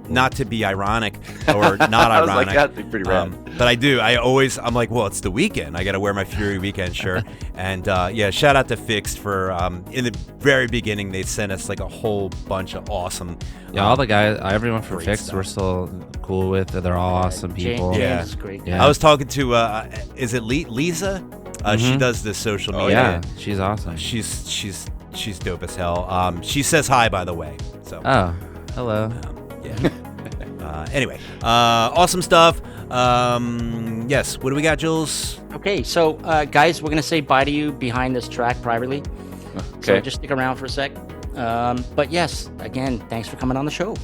not to be ironic or not I was ironic. like, that'd be pretty rad. But I do. I'm like, well, it's the weekend. I got to wear my Fury Weekend shirt. And yeah, shout out to Fixed for in the very beginning they sent us like a whole bunch of awesome. Yeah, all the guys, everyone from great Fixed, stuff. we're still cool with. They're all awesome people. James Yeah. is great. Yeah. I was talking to is it Lisa? She does the social Oh media. yeah, she's awesome. She's dope as hell. She says hi, by the way. So Oh, hello. yeah. Anyway, awesome stuff. Yes. What do we got, Jules? Okay, so guys, we're gonna say bye to you behind this track privately. So Okay. just stick around for a sec. But yes, again, thanks for coming on the show.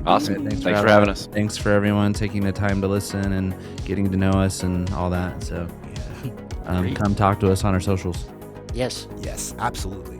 Awesome. Thanks for having us. Thanks for everyone taking the time to listen and getting to know us and all that. So come talk to us on our socials. Yes. Yes, absolutely.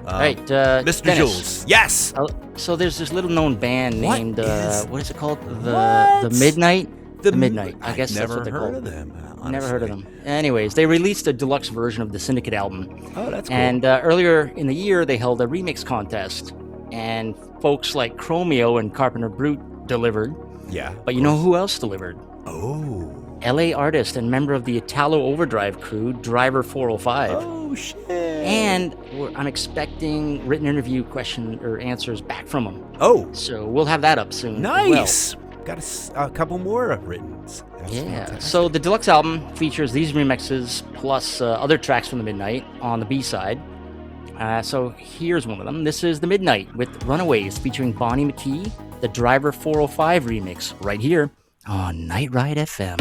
All right, Mr. Dennis. Jules. Yes. So there's this little known band What named is- what is it called? What? The Midnight The Midnight. I I've guess that's never what they're heard called. of them. Never heard of honestly. them. Anyways, they released a deluxe version of the Syndicate album. Oh, that's cool. And earlier in the year, they held a remix contest. And folks like Chromeo and Carpenter Brute delivered. Yeah. But you know who else delivered? Oh. LA artist and member of the Italo Overdrive crew, Driver 405. Oh shit. And I'm expecting written interview question or answers back from him. Oh, So we'll have that up soon. as well. nice. Got a couple more written. That's Yeah. fantastic. So the deluxe album features these remixes plus other tracks from the Midnight on the B side. So here's one of them. This is the Midnight with Runaways featuring Bonnie McKee, the Driver 405 remix, right here on Night Ride FM.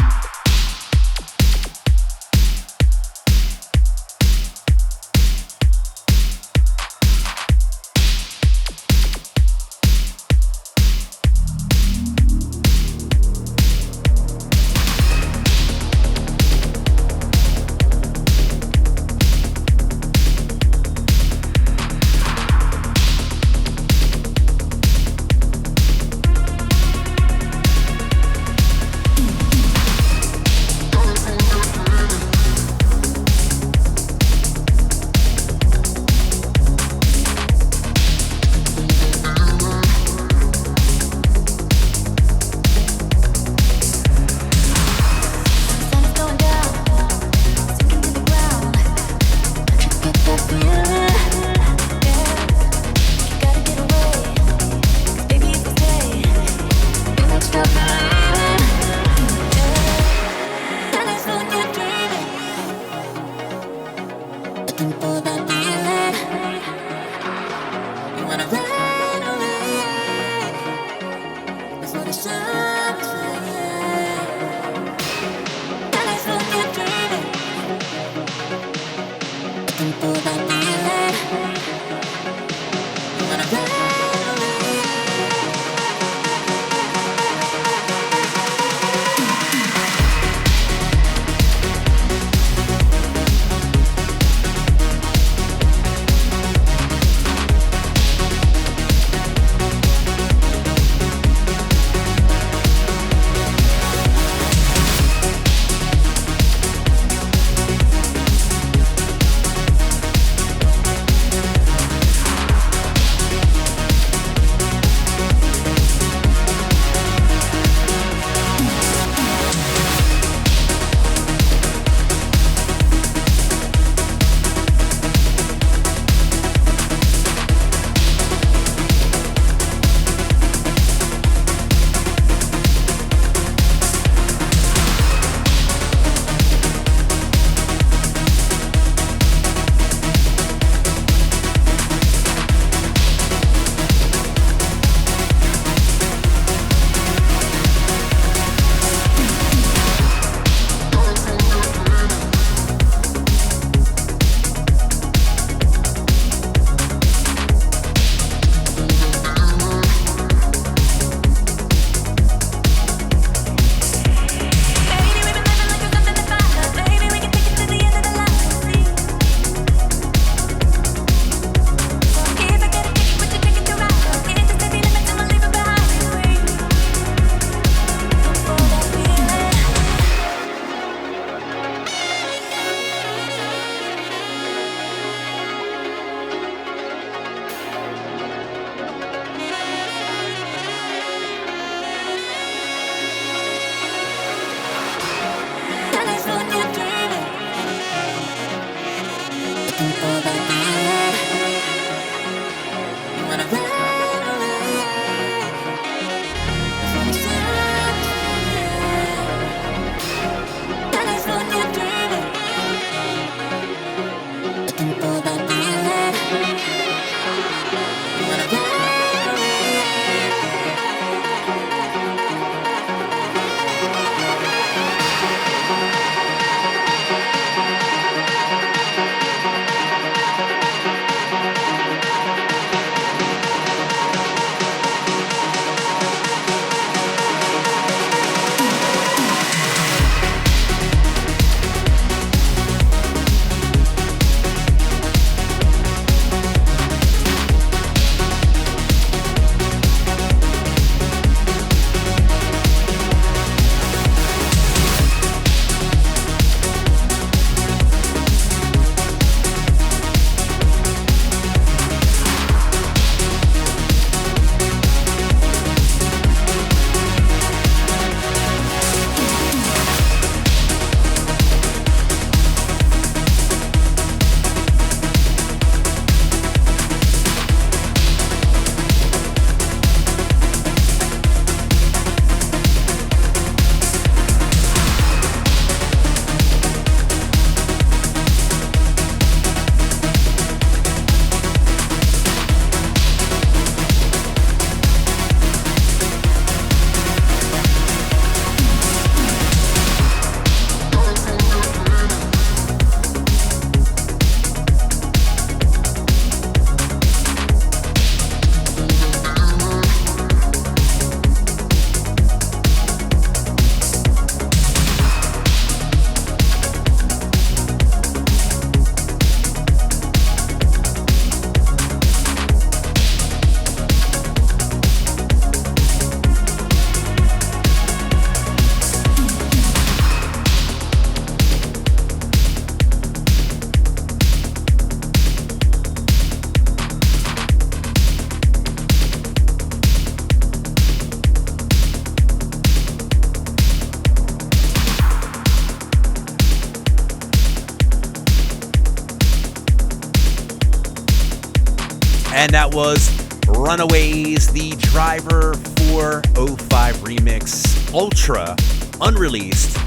And that was Runaways, the Driver 405 remix, Ultra, unreleased,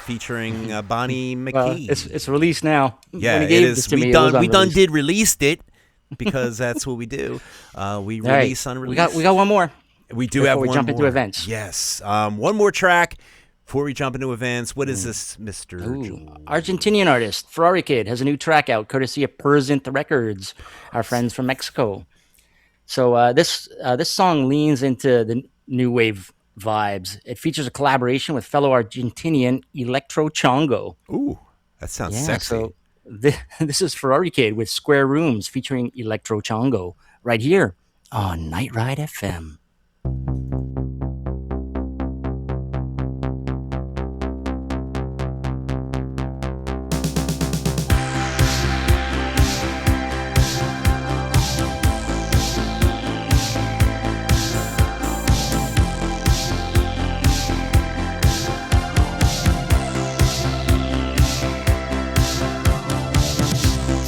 featuring Bonnie McKee. Well, it's released now. Yeah, When he it gave is. this to We me, it done was unreleased. did released it because that's what we do. We All release right. unreleased. We got one more. We do before have we one jump more. into events. Yes. One more track before we jump into events. What is this, Mr. Jewel? Argentinian artist Ferrari Kid has a new track out, courtesy of Perzinth Records, our friends from Mexico. So this song leans into the new wave vibes. It features a collaboration with fellow Argentinian Electro Chongo. Ooh, that sounds sexy. So this is Ferrari Kid with Square Rooms featuring Electro Chongo right here on Night Ride FM.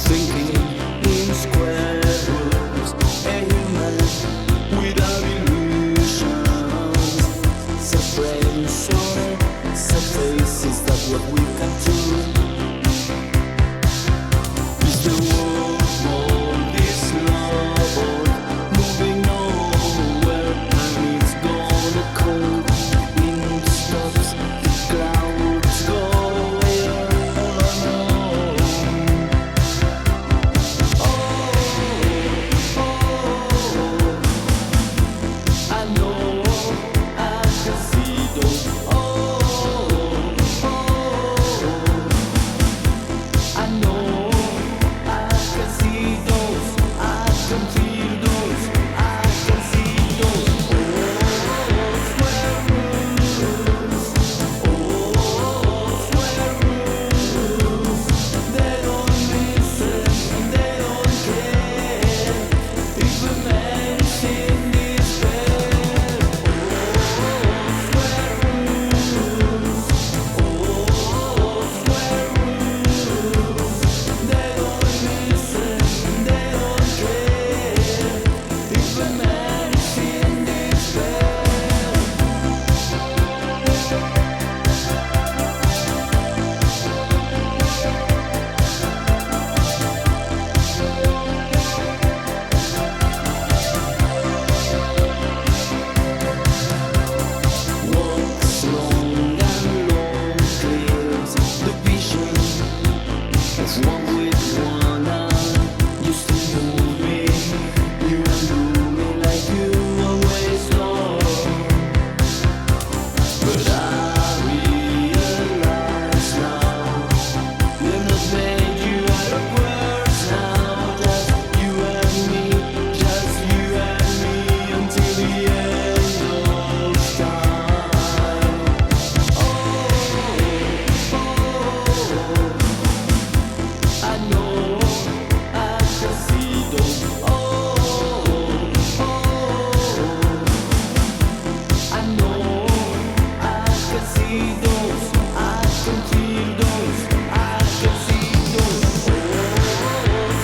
Thinking in square rooms, a human without illusions. Separation, surface, is that what we can do? Is the world more disloyal, moving nowhere, and it's gonna cold. Wind stops, the clouds go away all alone. I know I can see those. I know I can see those. I can feel those. I can see those. Square rooms. Square rooms. They don't listen and they don't care. If a man's in despair. Square rooms. Square rooms. They don't listen and they don't care. If a man's in despair. Walks long and long clears the vision of one with one eye. Used to move me, you undo me like you always know. But I realize now, they've not made you out of words now. Just you and me, just you and me until the end of time. I know I can see those. I know I can see those. I can feel those. I can see those.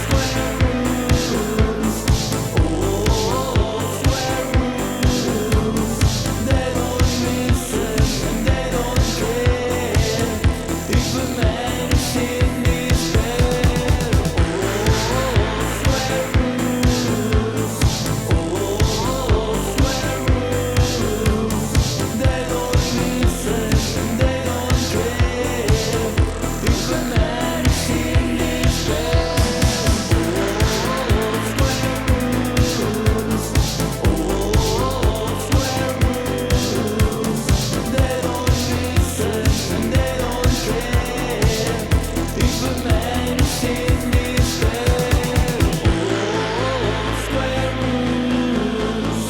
Square rooms. Square rooms. They don't listen and they don't care. If a man is in despair. Square rooms. Square rooms. They don't listen and they don't care. If a man is in despair. Square rooms. Square rooms. They don't listen and they don't care. If a man is in despair. Square rooms.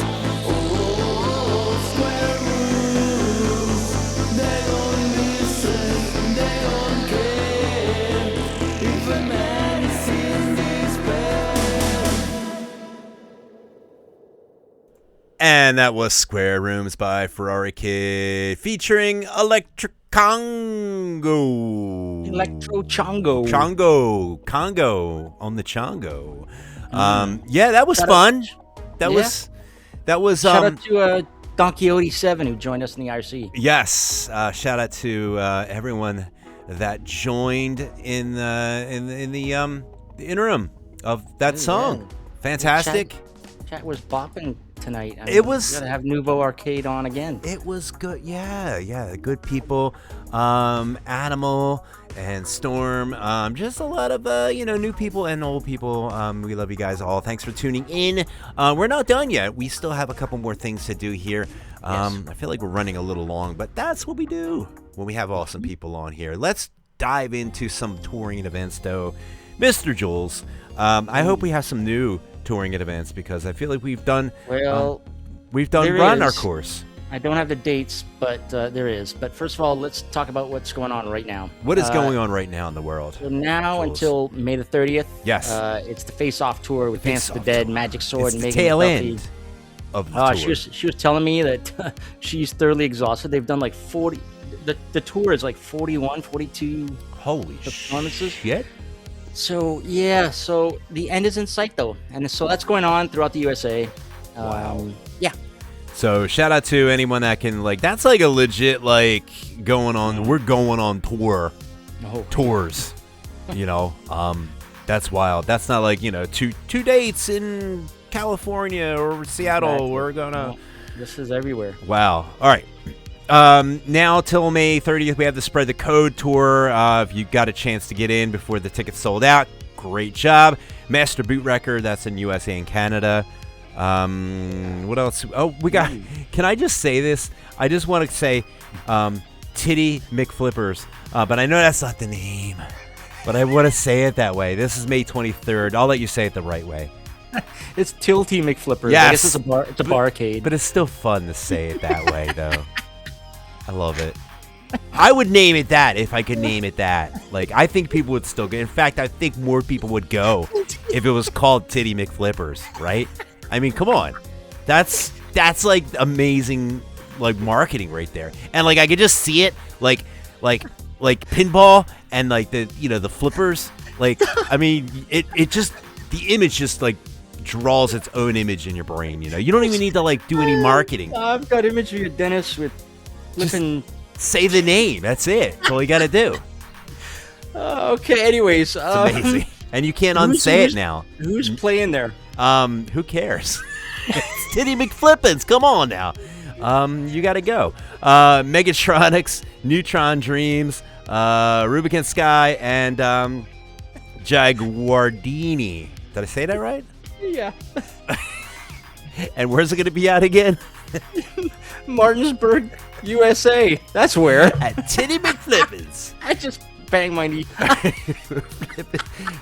Square rooms. They don't listen and they don't care. If a man is in despair. And that was Square Rooms by Ferrari Kid featuring Electric Congo. Electro Chongo. Congo on the Chongo. Yeah, that was Shout fun. That Yeah. was Shout out to Kodeseven who joined us in the IRC. yes. Shout out to everyone that joined in the interim of that song. Fantastic. Chat was bopping tonight. I mean, It was- we gotta have Nouveau Arcade on again. It was good. Yeah. Good people. Animal and Storm. Just a lot of new people and old people. We love you guys all. Thanks for tuning in. We're not done yet. We still have a couple more things to do here. I feel like we're running a little long, but that's what we do when we have awesome people on here. Let's dive into some touring events, though. Mr. Jules, I hope we have some new touring events because I feel like we've done Well, there run our is. course. I don't have the dates, but there is. But first of all, let's talk about what's going on right now. What is going on right now in the world? So now Jules? until May the 30th, Yes. it's the Face-Off tour with Dance of the Face-Off Dead, tour. Magic Sword, It's and the Megan tail McDuffie. end of the tour. She was telling me that she's thoroughly exhausted. They've done like 40. The tour is like 41, 42 Holy performances. shit! So so the end is in sight though, and so that's going on throughout the USA. Wow. Yeah. So shout out to anyone that can that's like a legit going on. We're going on tours. That's wild. That's not like two dates in California or Seattle. Exactly. We're gonna. No, this is everywhere. Wow. All right. Now till May 30th, we have the Spread the Code tour. If you got a chance to get in before the tickets sold out, great job. Master Boot Record, that's in USA and Canada. What else? Oh, we got. Can I just say this? I just want to say, Titty McFlippers. But I know that's not the name. But I want to say it that way. This is May 23rd. I'll let you say it the right way. It's Tilty McFlippers. Yes. I guess it's a bar. It's a barcade. But it's still fun to say it that way, though. I love it. I would name it that if I could name it that. I think people would still go. In fact, I think more people would go if it was called Titty McFlippers, right? I mean, come on. That's amazing, marketing right there. And I could just see it, like pinball and the flippers. I mean, it just the image just draws its own image in your brain. You don't even need to do any marketing. I've got imagery of Dennis with flipping. Say the name. That's it. That's all you got to do. Okay. Anyways, It's amazing. And you can't unsay it now. Who's playing there? Who cares? It's Titty McFlippins. Come on now. You got to go. Megatronics, Neutron Dreams, Rubicon Sky, and Jaguardini. Did I say that right? Yeah. And where's it going to be at again? Martinsburg, USA. That's where. At Titty McFlippins. I just banged my knee.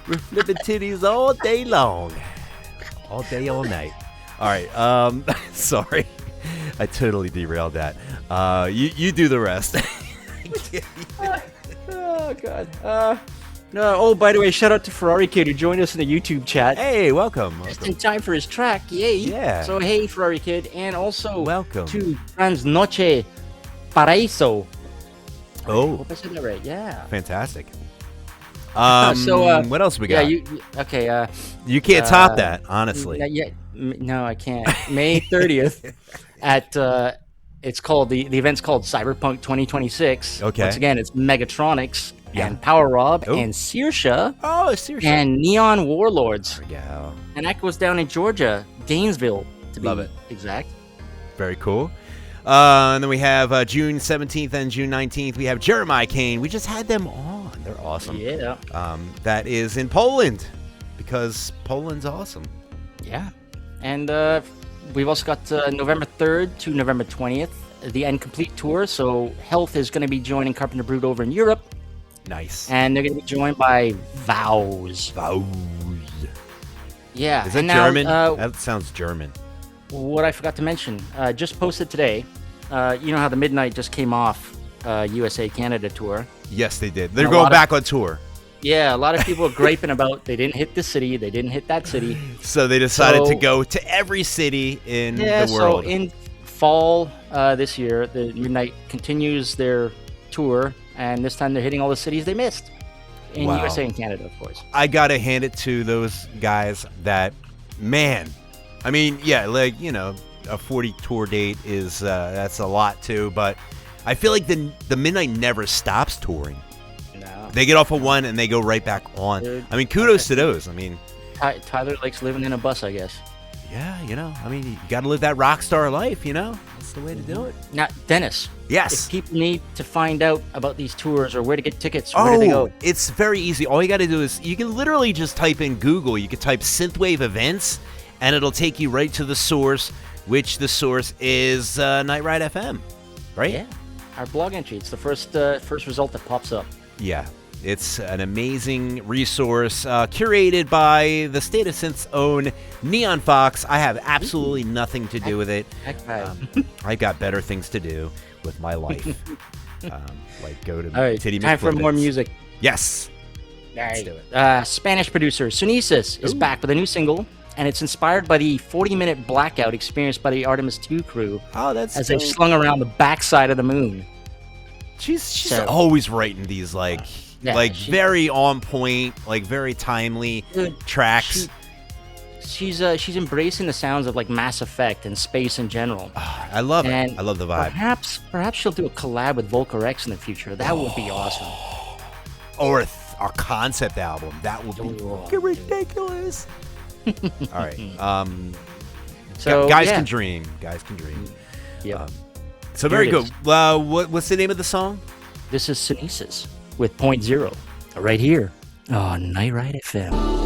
We're flipping titties all day long. All day, all night. All right. Sorry. I totally derailed that. You do the rest. Oh, God. Oh, by the way, shout out to Ferrari Kid who joined us in the YouTube chat. Hey, welcome. Just in time for his track, yay! Yeah. So hey, Ferrari Kid, and also Welcome. to Transnoche Paraíso. Oh, Hope I said that right. Yeah. fantastic. So, what else we got? Okay. You can't top that, honestly. No, I can't. May 30th at it's called the event's called Cyberpunk 2026. Okay. Once again, it's Megatronics Yeah. and Power Rob Oh. and Saoirse Oh, seriously. and Neon Warlords. There we go. And that goes down in Georgia, Gainesville, to be Love it. exact. Very cool. And then we have June 17th and June 19th. We have Jeremiah Kane. We just had them on. They're awesome. Yeah. That is in Poland because Poland's awesome. Yeah. And we've also got November 3rd to November 20th, the End Complete Tour. So Health is going to be joining Carpenter Brute over in Europe. Nice. And they're going to be joined by Vows. Vows. Yeah. Is that and now, German? That sounds German. What I forgot to mention, just posted today, you know how the Midnight just came off USA Canada tour. Yes, they did. They're And a going lot of- back on tour. Yeah, a lot of people are griping about they didn't hit this city, they didn't hit that city. So they decided to So- go to every city in Yeah, the world. so in fall this year, the Midnight continues their tour, and this time they're hitting all the cities they missed. In Wow. USA and Canada, of course. I gotta hand it to those guys that, man, I mean, yeah, like, you know, a 40 tour date is, that's a lot too, but I feel like the Midnight never stops touring. No. They get off of one and they go right back on. Dude. I mean, kudos to those. I mean, Tyler likes living in a bus, I guess. yeah, you know, I mean, you gotta live that rock star life, you know? That's the way to do it. Now, Dennis. Yes. If people need to find out about these tours or where to get tickets, where do they go? It's very easy. All you got to do is you can literally just type in Google. You can type synthwave events, and it'll take you right to the source, which the source is Night Ride FM, right? Yeah. Our blog entry. It's the first result that pops up. Yeah. It's an amazing resource curated by the State of Synth's own Neon Fawkes. I have absolutely nothing to do with it. I've got better things to do with my life. Like go to All right, Titty time for more McFlippins. music. Yes. All right. do it. Spanish producer Sunesis is back with a new single, and it's inspired by the 40-minute blackout experienced by the Artemis 2 crew Oh, that's as they slung around the backside of the moon. She's So- always writing these like Yeah, very on point, like very timely Dude, tracks. She's embracing the sounds of like Mass Effect and space in general. I love it. And I love the vibe. Perhaps she'll do a collab with Volker X in the future. That would be awesome. Or a concept album. That would be Oh, fucking ridiculous. All right. So guys yeah. can dream. Guys can dream. Yeah. So Here very it good. is. What's the name of the song? This is Sunesis with Point Zero right here on Night Ride FM.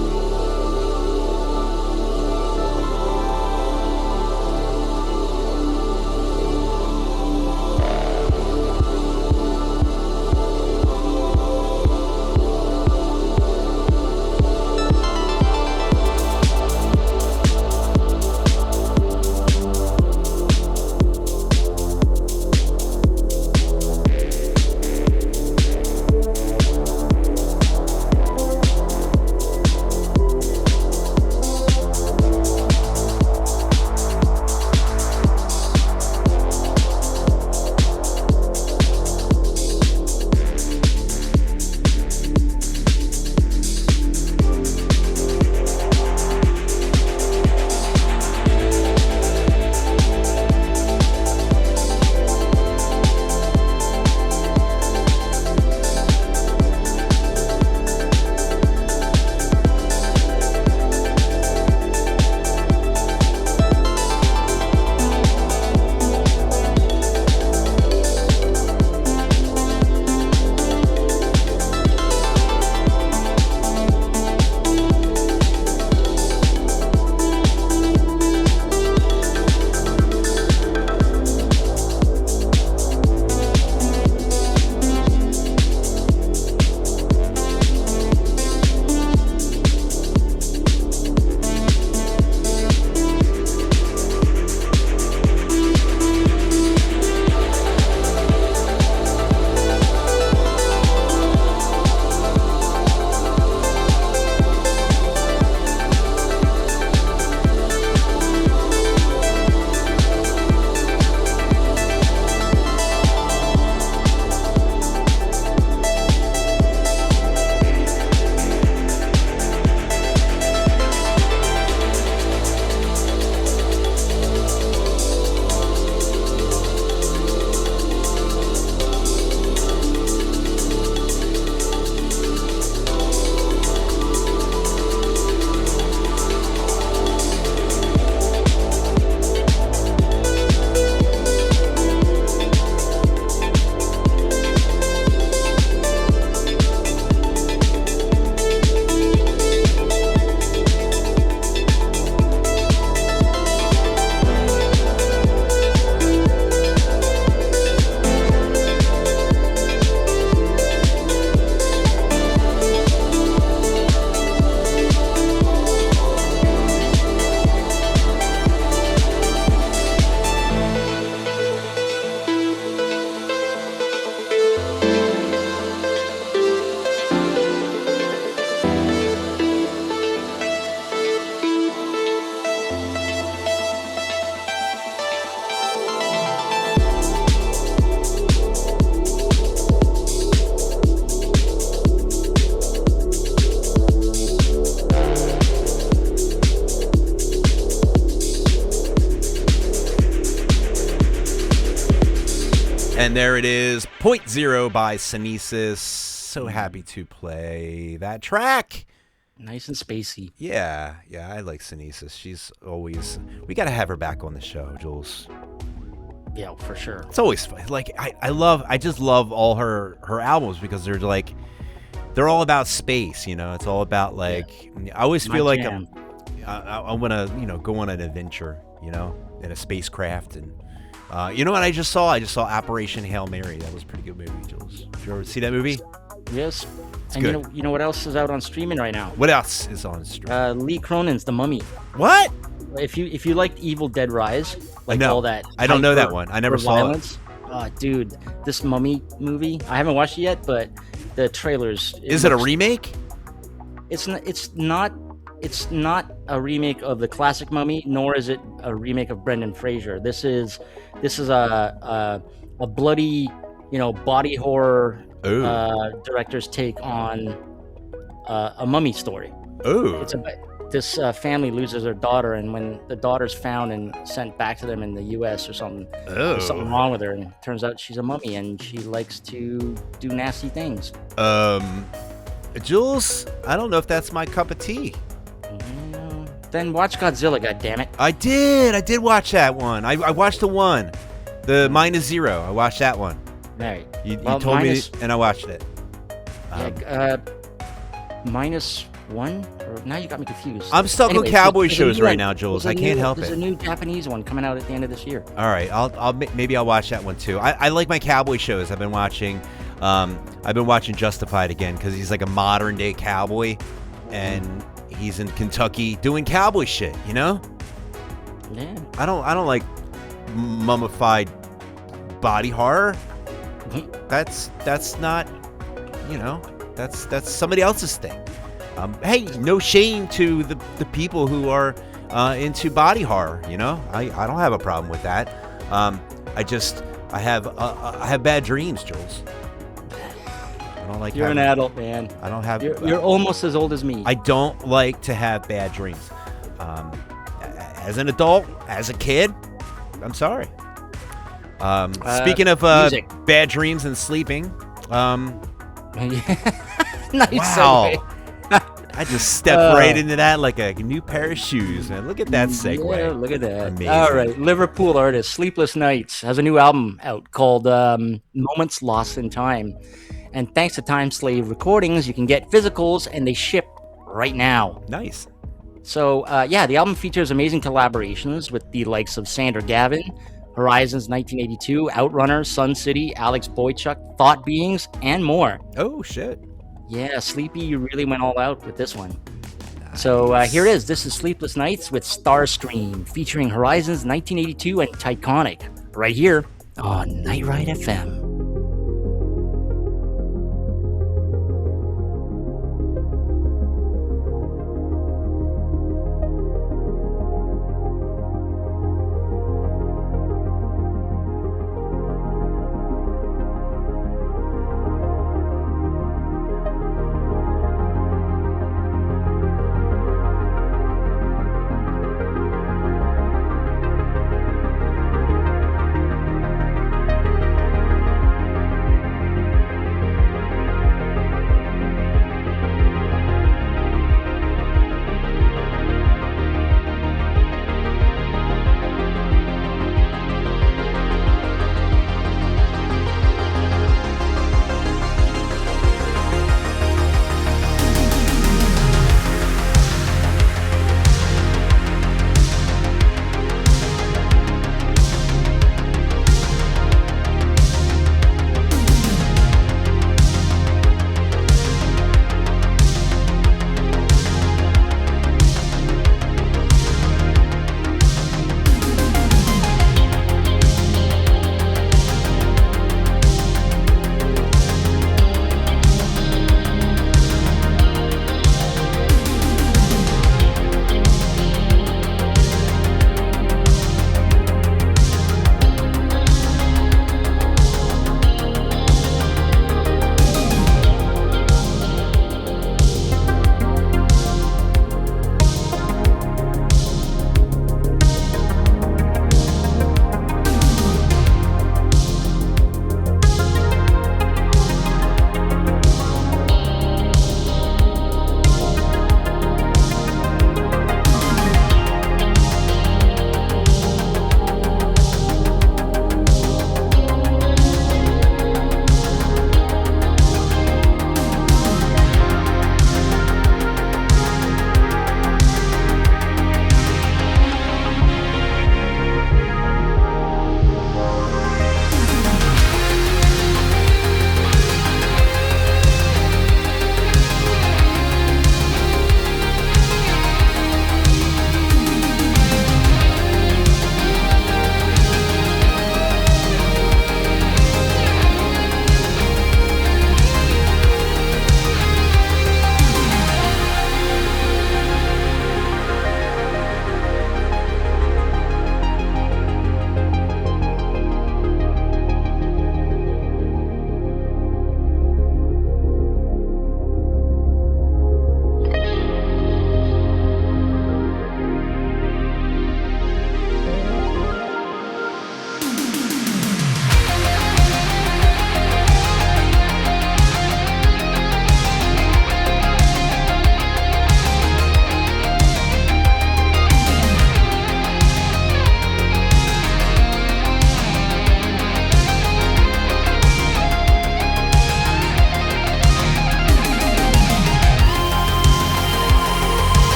And there it is, Point Zero by Sunesis. So happy to play that track. Nice and spacey. Yeah, I like Sunesis. She's always... We got to have her back on the show, Jules. Yeah, for sure. It's always fun. Like, I just love all her albums because they're like... They're all about space, you know? It's all about, like... I always feel like I want to, go on an adventure, in a spacecraft. And you know what I just saw? I just saw Operation Hail Mary. That was a pretty good movie, Jules. Did you ever see that movie? Yes. It's and good. you know what else is out on streaming right now? What else is on stream? Lee Cronin's The Mummy. What? If you liked Evil Dead Rise, like know. all that. I don't know hyper that one. I never for saw it. violence. Dude, this Mummy movie, I haven't watched it yet, but the trailers. Is it a remake? It's not a remake of the classic Mummy, nor is it a remake of Brendan Fraser. This is a bloody, body horror director's take on a mummy story. Oh. It's about this family loses their daughter, and when the daughter's found and sent back to them in the U.S. or something, there's something wrong with her, and it turns out she's a mummy, and she likes to do nasty things. Jules, I don't know if that's my cup of tea. Then watch Godzilla, goddammit. I did watch that one. I watched the one, the -0. I watched that one. Right. You Well, told minus- me, and I watched it. -1? Or, now you got me confused. I'm stuck on Anyways, cowboy there's a shows new right one. now, Jules. There's I a can't new- help There's it. a new Japanese one coming out at the end of this year. All right, maybe I'll watch that one too. I like my cowboy shows. I've been watching Justified again because he's like a modern day cowboy, and he's in Kentucky doing cowboy shit. Yeah. I don't like mummified body horror. That's not, that's somebody else's thing. Hey, no shame to the people who are into body horror. I don't have a problem with that. I have bad dreams, Jules. I don't like. You're an adult, man. I don't have. You're almost as old as me. I don't like to have bad dreams. As an adult, as a kid, I'm sorry. Speaking of music. bad dreams and sleeping, Nice wow. segue. I just stepped right into that like a new pair of shoes, man. Look at that segue. Yeah, look at that. Amazing. All right, Liverpool artist Sleepless Nights has a new album out called Moments Lost in Time. And thanks to Time Slave Recordings, you can get physicals, and they ship right now. Nice. So, the album features amazing collaborations with the likes of Sander Gavin, Horizons 1982, Outrunner, Sun City, Alex Boychuk, Thought Beings, and more. Oh, shit. Yeah, Sleepy, you really went all out with this one. So here it is. This is Sleepless Nights with Starscream, featuring Horizons 1982 and Tyconic, right here on Night Ride FM.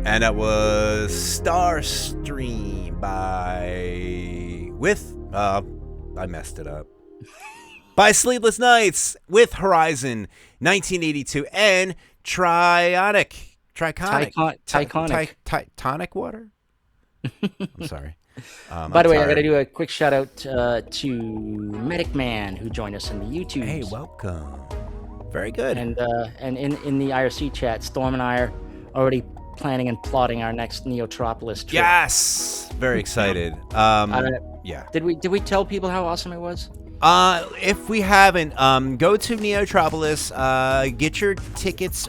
And that was Starstream I messed it up. By Sleepless Nights with Horizon 1982 and Tonic water. I'm sorry. By the way, I got to do a quick shout out to Medic Man who joined us in the YouTube. Hey, welcome. Very good. And in the IRC chat, Storm and I are already planning and plotting our next Neotropolis trip. Yes, very excited. Yeah. Did we tell people how awesome it was? If we haven't, go to Neotropolis, get your tickets.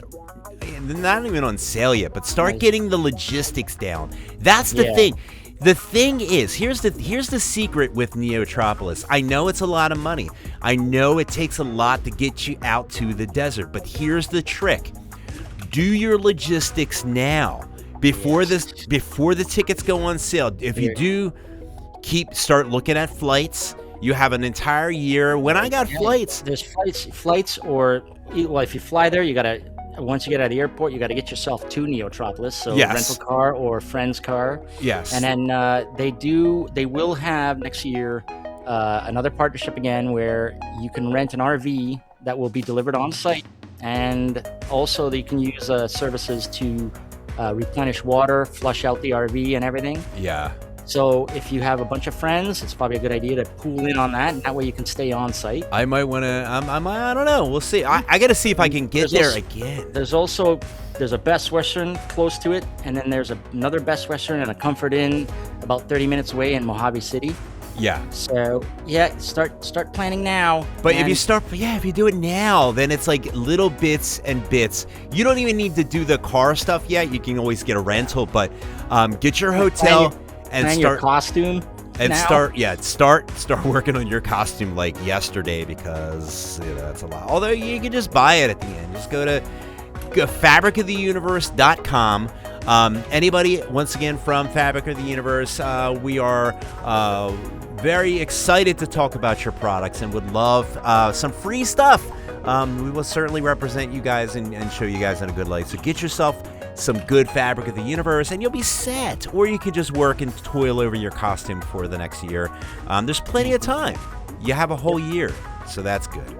They're not even on sale yet, but start getting the logistics down. That's the thing. The thing is, here's the secret with Neotropolis. I know it's a lot of money. I know it takes a lot to get you out to the desert, but here's the trick. Do your logistics now before the tickets go on sale. If you do, start looking at flights. You have an entire year. When I got flights, there's flights, or if you fly there, you gotta. Once you get out of the airport, you got to get yourself to Neotropolis, so rental car or friend's car. Yes. And then they will have next year another partnership again where you can rent an RV that will be delivered on site, and also you can use services to replenish water, flush out the RV and everything. Yeah. So if you have a bunch of friends, it's probably a good idea to pool in on that, and that way you can stay on site. I might want to. I don't know. We'll see. I got to see if I can get there again. There's a Best Western close to it, and then there's another Best Western and a Comfort Inn about 30 minutes away in Mojave City. Yeah. So start planning now. But if you do it now, then it's like little bits and bits. You don't even need to do the car stuff yet. You can always get a rental, but get your hotel. And start your costume and now. start working on your costume like yesterday, because that's a lot. Although you can just buy it at the end. Just go to fabricoftheuniverse.com. Anybody, once again, from Fabric of the Universe, we are very excited to talk about your products and would love some free stuff. We will certainly represent you guys and show you guys in a good light. So get yourself some good Fabric of the Universe and you'll be set. Or you can just work and toil over your costume for the next year. There's plenty of time. You have a whole year, so that's good.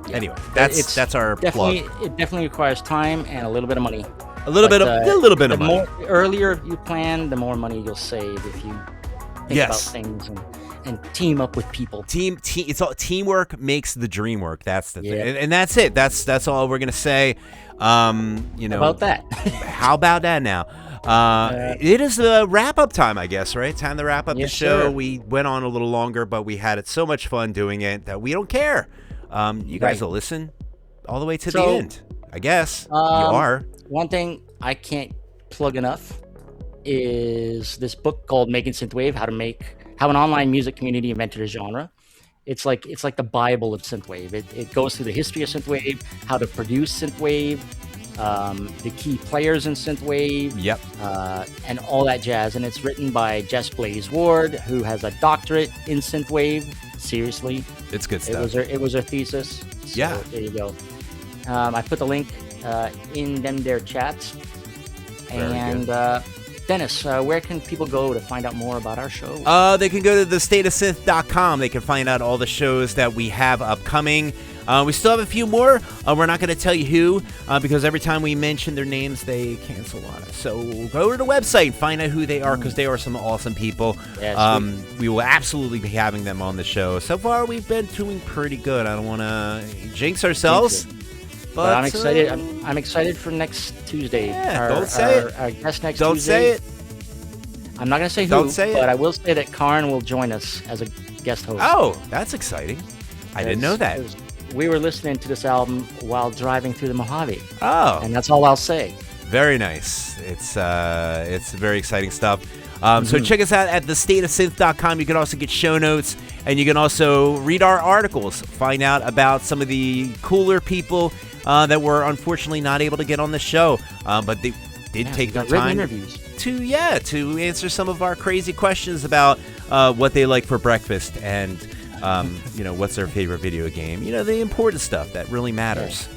Yeah. Anyway, that's our plug. It definitely requires time and a little bit of money. A little bit of money. The earlier you plan, the more money you'll save if you think about things and team up with people. It's all teamwork makes the dream work. That's the thing, and that's it. That's all we're gonna say. About that. How about that now? It is the wrap-up time, I guess, right? Time to wrap up the show. Sir. We went on a little longer, but we had so much fun doing it that we don't care. You guys will listen all the way to the end, I guess. You are. One thing I can't plug enough is this book called Making Synthwave: How an Online Music Community Invented a Genre. It's like the Bible of synthwave. It goes through the history of synthwave, how to produce synthwave, the key players in synthwave, and all that jazz. And it's written by Jess Blaze Ward, who has a doctorate in synthwave. Seriously, it's good stuff. It was her thesis. So there you go. I put the link in their chats. And Dennis, where can people go to find out more about our show? They can go to thestateofsynth.com. They can find out all the shows that we have upcoming. We still have a few more. We're not going to tell you who, because every time we mention their names, they cancel on us. So go to the website and find out who they are, because they are some awesome people. We will absolutely be having them on the show. So far, we've been doing pretty good. I don't want to jinx ourselves. But I'm excited. I'm excited for next Tuesday. Don't say it. Our guest next Tuesday. Don't say it. I'm not going to say who, but I will say that Karn will join us as a guest host. Oh, that's exciting. I didn't know that. We were listening to this album while driving through the Mojave. Oh. And that's all I'll say. Very nice. It's very exciting stuff. So check us out at thestateofsynth.com. You can also get show notes, and you can also read our articles, find out about some of the cooler people that were unfortunately not able to get on the show, but they did take the time to answer some of our crazy questions about what they like for breakfast and what's their favorite video game. The important stuff that really matters.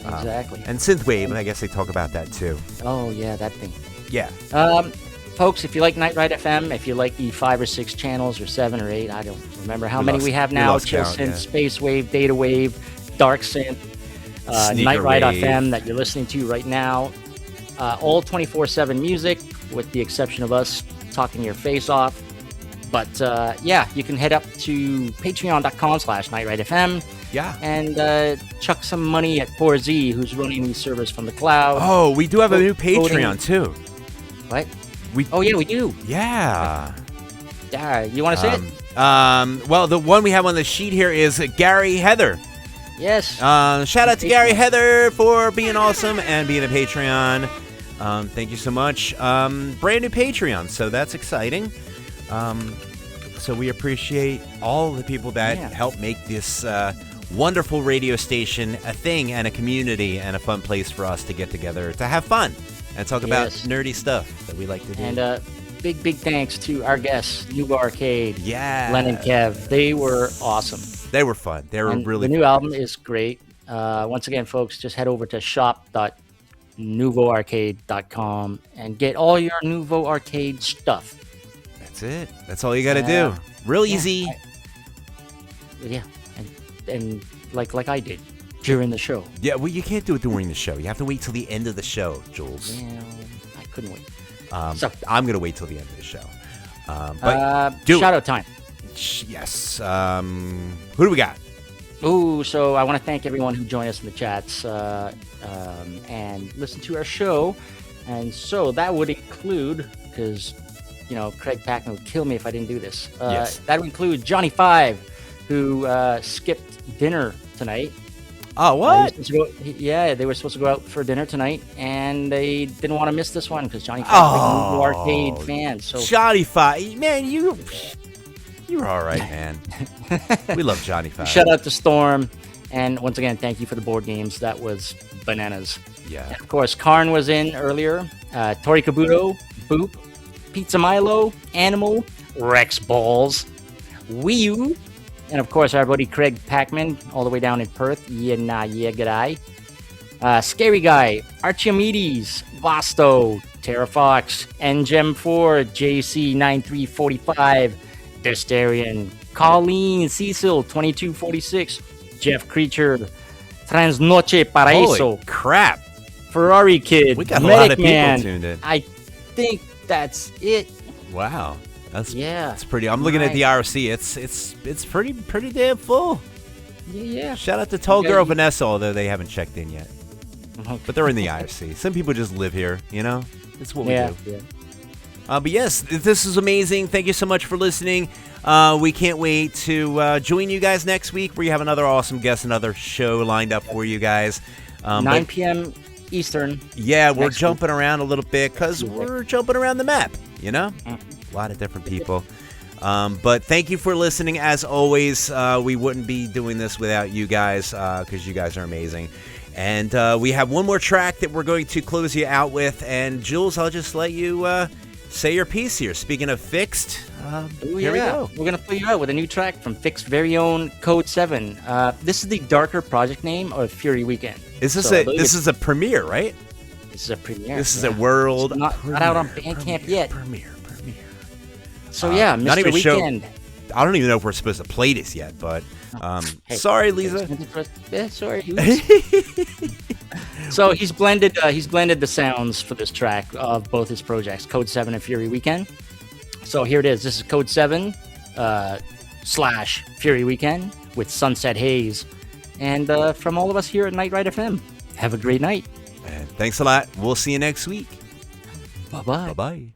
Exactly. And synthwave, I guess they talk about that too. Oh yeah, that thing. Yeah. Folks, if you like Night Ride FM, if you like the 5 or 6 channels or 7 or 8, I don't remember how many we have now. lost Chill count, Synth, yeah. Space Wave, Data Wave, Dark Synth, Sneaker Night Ride Wave. FM that you're listening to right now. All 24/7 music, with the exception of us talking your face off. But yeah, you can head up to patreon.com/NightRideFM. Yeah. And chuck some money at 4Z, who's running these servers from the cloud. Oh, we do have a new Voting. Patreon too. What? We Oh, yeah, we do. Yeah. Yeah, you want to say it? Well, the one we have on the sheet here is Gary Heather. Yes. Shout out to Gary Heather for being awesome and being a Patreon. Thank you so much. Brand new Patreon, so that's exciting. So we appreciate all the people that help make this wonderful radio station a thing and a community and a fun place for us to get together to have fun and talk about nerdy stuff that we like to do. And big thanks to our guests, Nouveau Arcade, yeah, Len and Kev. They were awesome. They were fun. They were really The new fun. album is great. Once again, folks, just head over to shop.nouveauarcade.com and get all your Nouveau Arcade stuff. That's it. That's all you got to do. Real easy. Yeah, and like I did during the show. Yeah, well, you can't do it during the show. You have to wait till the end of the show, Jules. Yeah, I couldn't wait. I'm going to wait till the end of the show. But shout out time. Yes. Who do we got? Ooh, so I want to thank everyone who joined us in the chats and listened to our show. And so that would include, because, Craig Packman would kill me if I didn't do this. Yes. That would include Johnny Five, who skipped dinner tonight. Oh, what? They were supposed to go out for dinner tonight, and they didn't want to miss this one because Johnny Five is a Nouveau Arcade fan. So Johnny Five, man, you were all right, man. We love Johnny Five. Shout out to Storm, and once again, thank you for the board games. That was bananas. Yeah. And of course, Karn was in earlier. Tori Kabuto, Boop, Pizza Milo, Animal, Rex Balls, Wii U, and of course, our buddy Craig Packman, all the way down in Perth. Yeah, g'day. Scary Guy, Archimedes, Vasto, Terra Fox, Ngem4, JC9345, Destarian, Colleen, Cecil, 2246, Jeff Creature, Transnoche Paraíso, Holy crap. Ferrari Kid, We got a Medic lot of people Man. tuned in. I think that's it. Wow. That's pretty. I'm Nice. looking at the IRC. It's pretty damn full. Yeah. Shout out to Tall Okay. Girl Vanessa, although they haven't checked in yet. Okay. But they're in the IRC. Some people just live here, It's what we do. Yeah. But yes, this is amazing. Thank you so much for listening. We can't wait to join you guys next week where you have another awesome guest, another show lined up for you guys. 9 p.m. Eastern. Yeah, we're next jumping around a little bit because we're jumping around the map, A lot of different people. But thank you for listening. As always, we wouldn't be doing this without you guys because you guys are amazing. And we have one more track that we're going to close you out with. And Jules, I'll just let you say your piece here. Speaking of Fixed, here we go. We're going to play you out with a new track from Fixed very own Kodeseven. This is the darker project name of Fury Weekend. Is this this is a premiere, right? This is a premiere. This is a world It's not out on Bandcamp yet. Premiere. So yeah, not Mr. even Weekend. I don't even know if we're supposed to play this yet, but Hey, sorry, Lisa. Yeah, sorry. So he's blended the sounds for this track of both his projects, Kodeseven and Fury Weekend. So here it is. This is Kodeseven / Fury Weekend with Sunset Haze. And from all of us here at Night Ride FM, have a great night. And thanks a lot. We'll see you next week. Bye-bye. Bye-bye.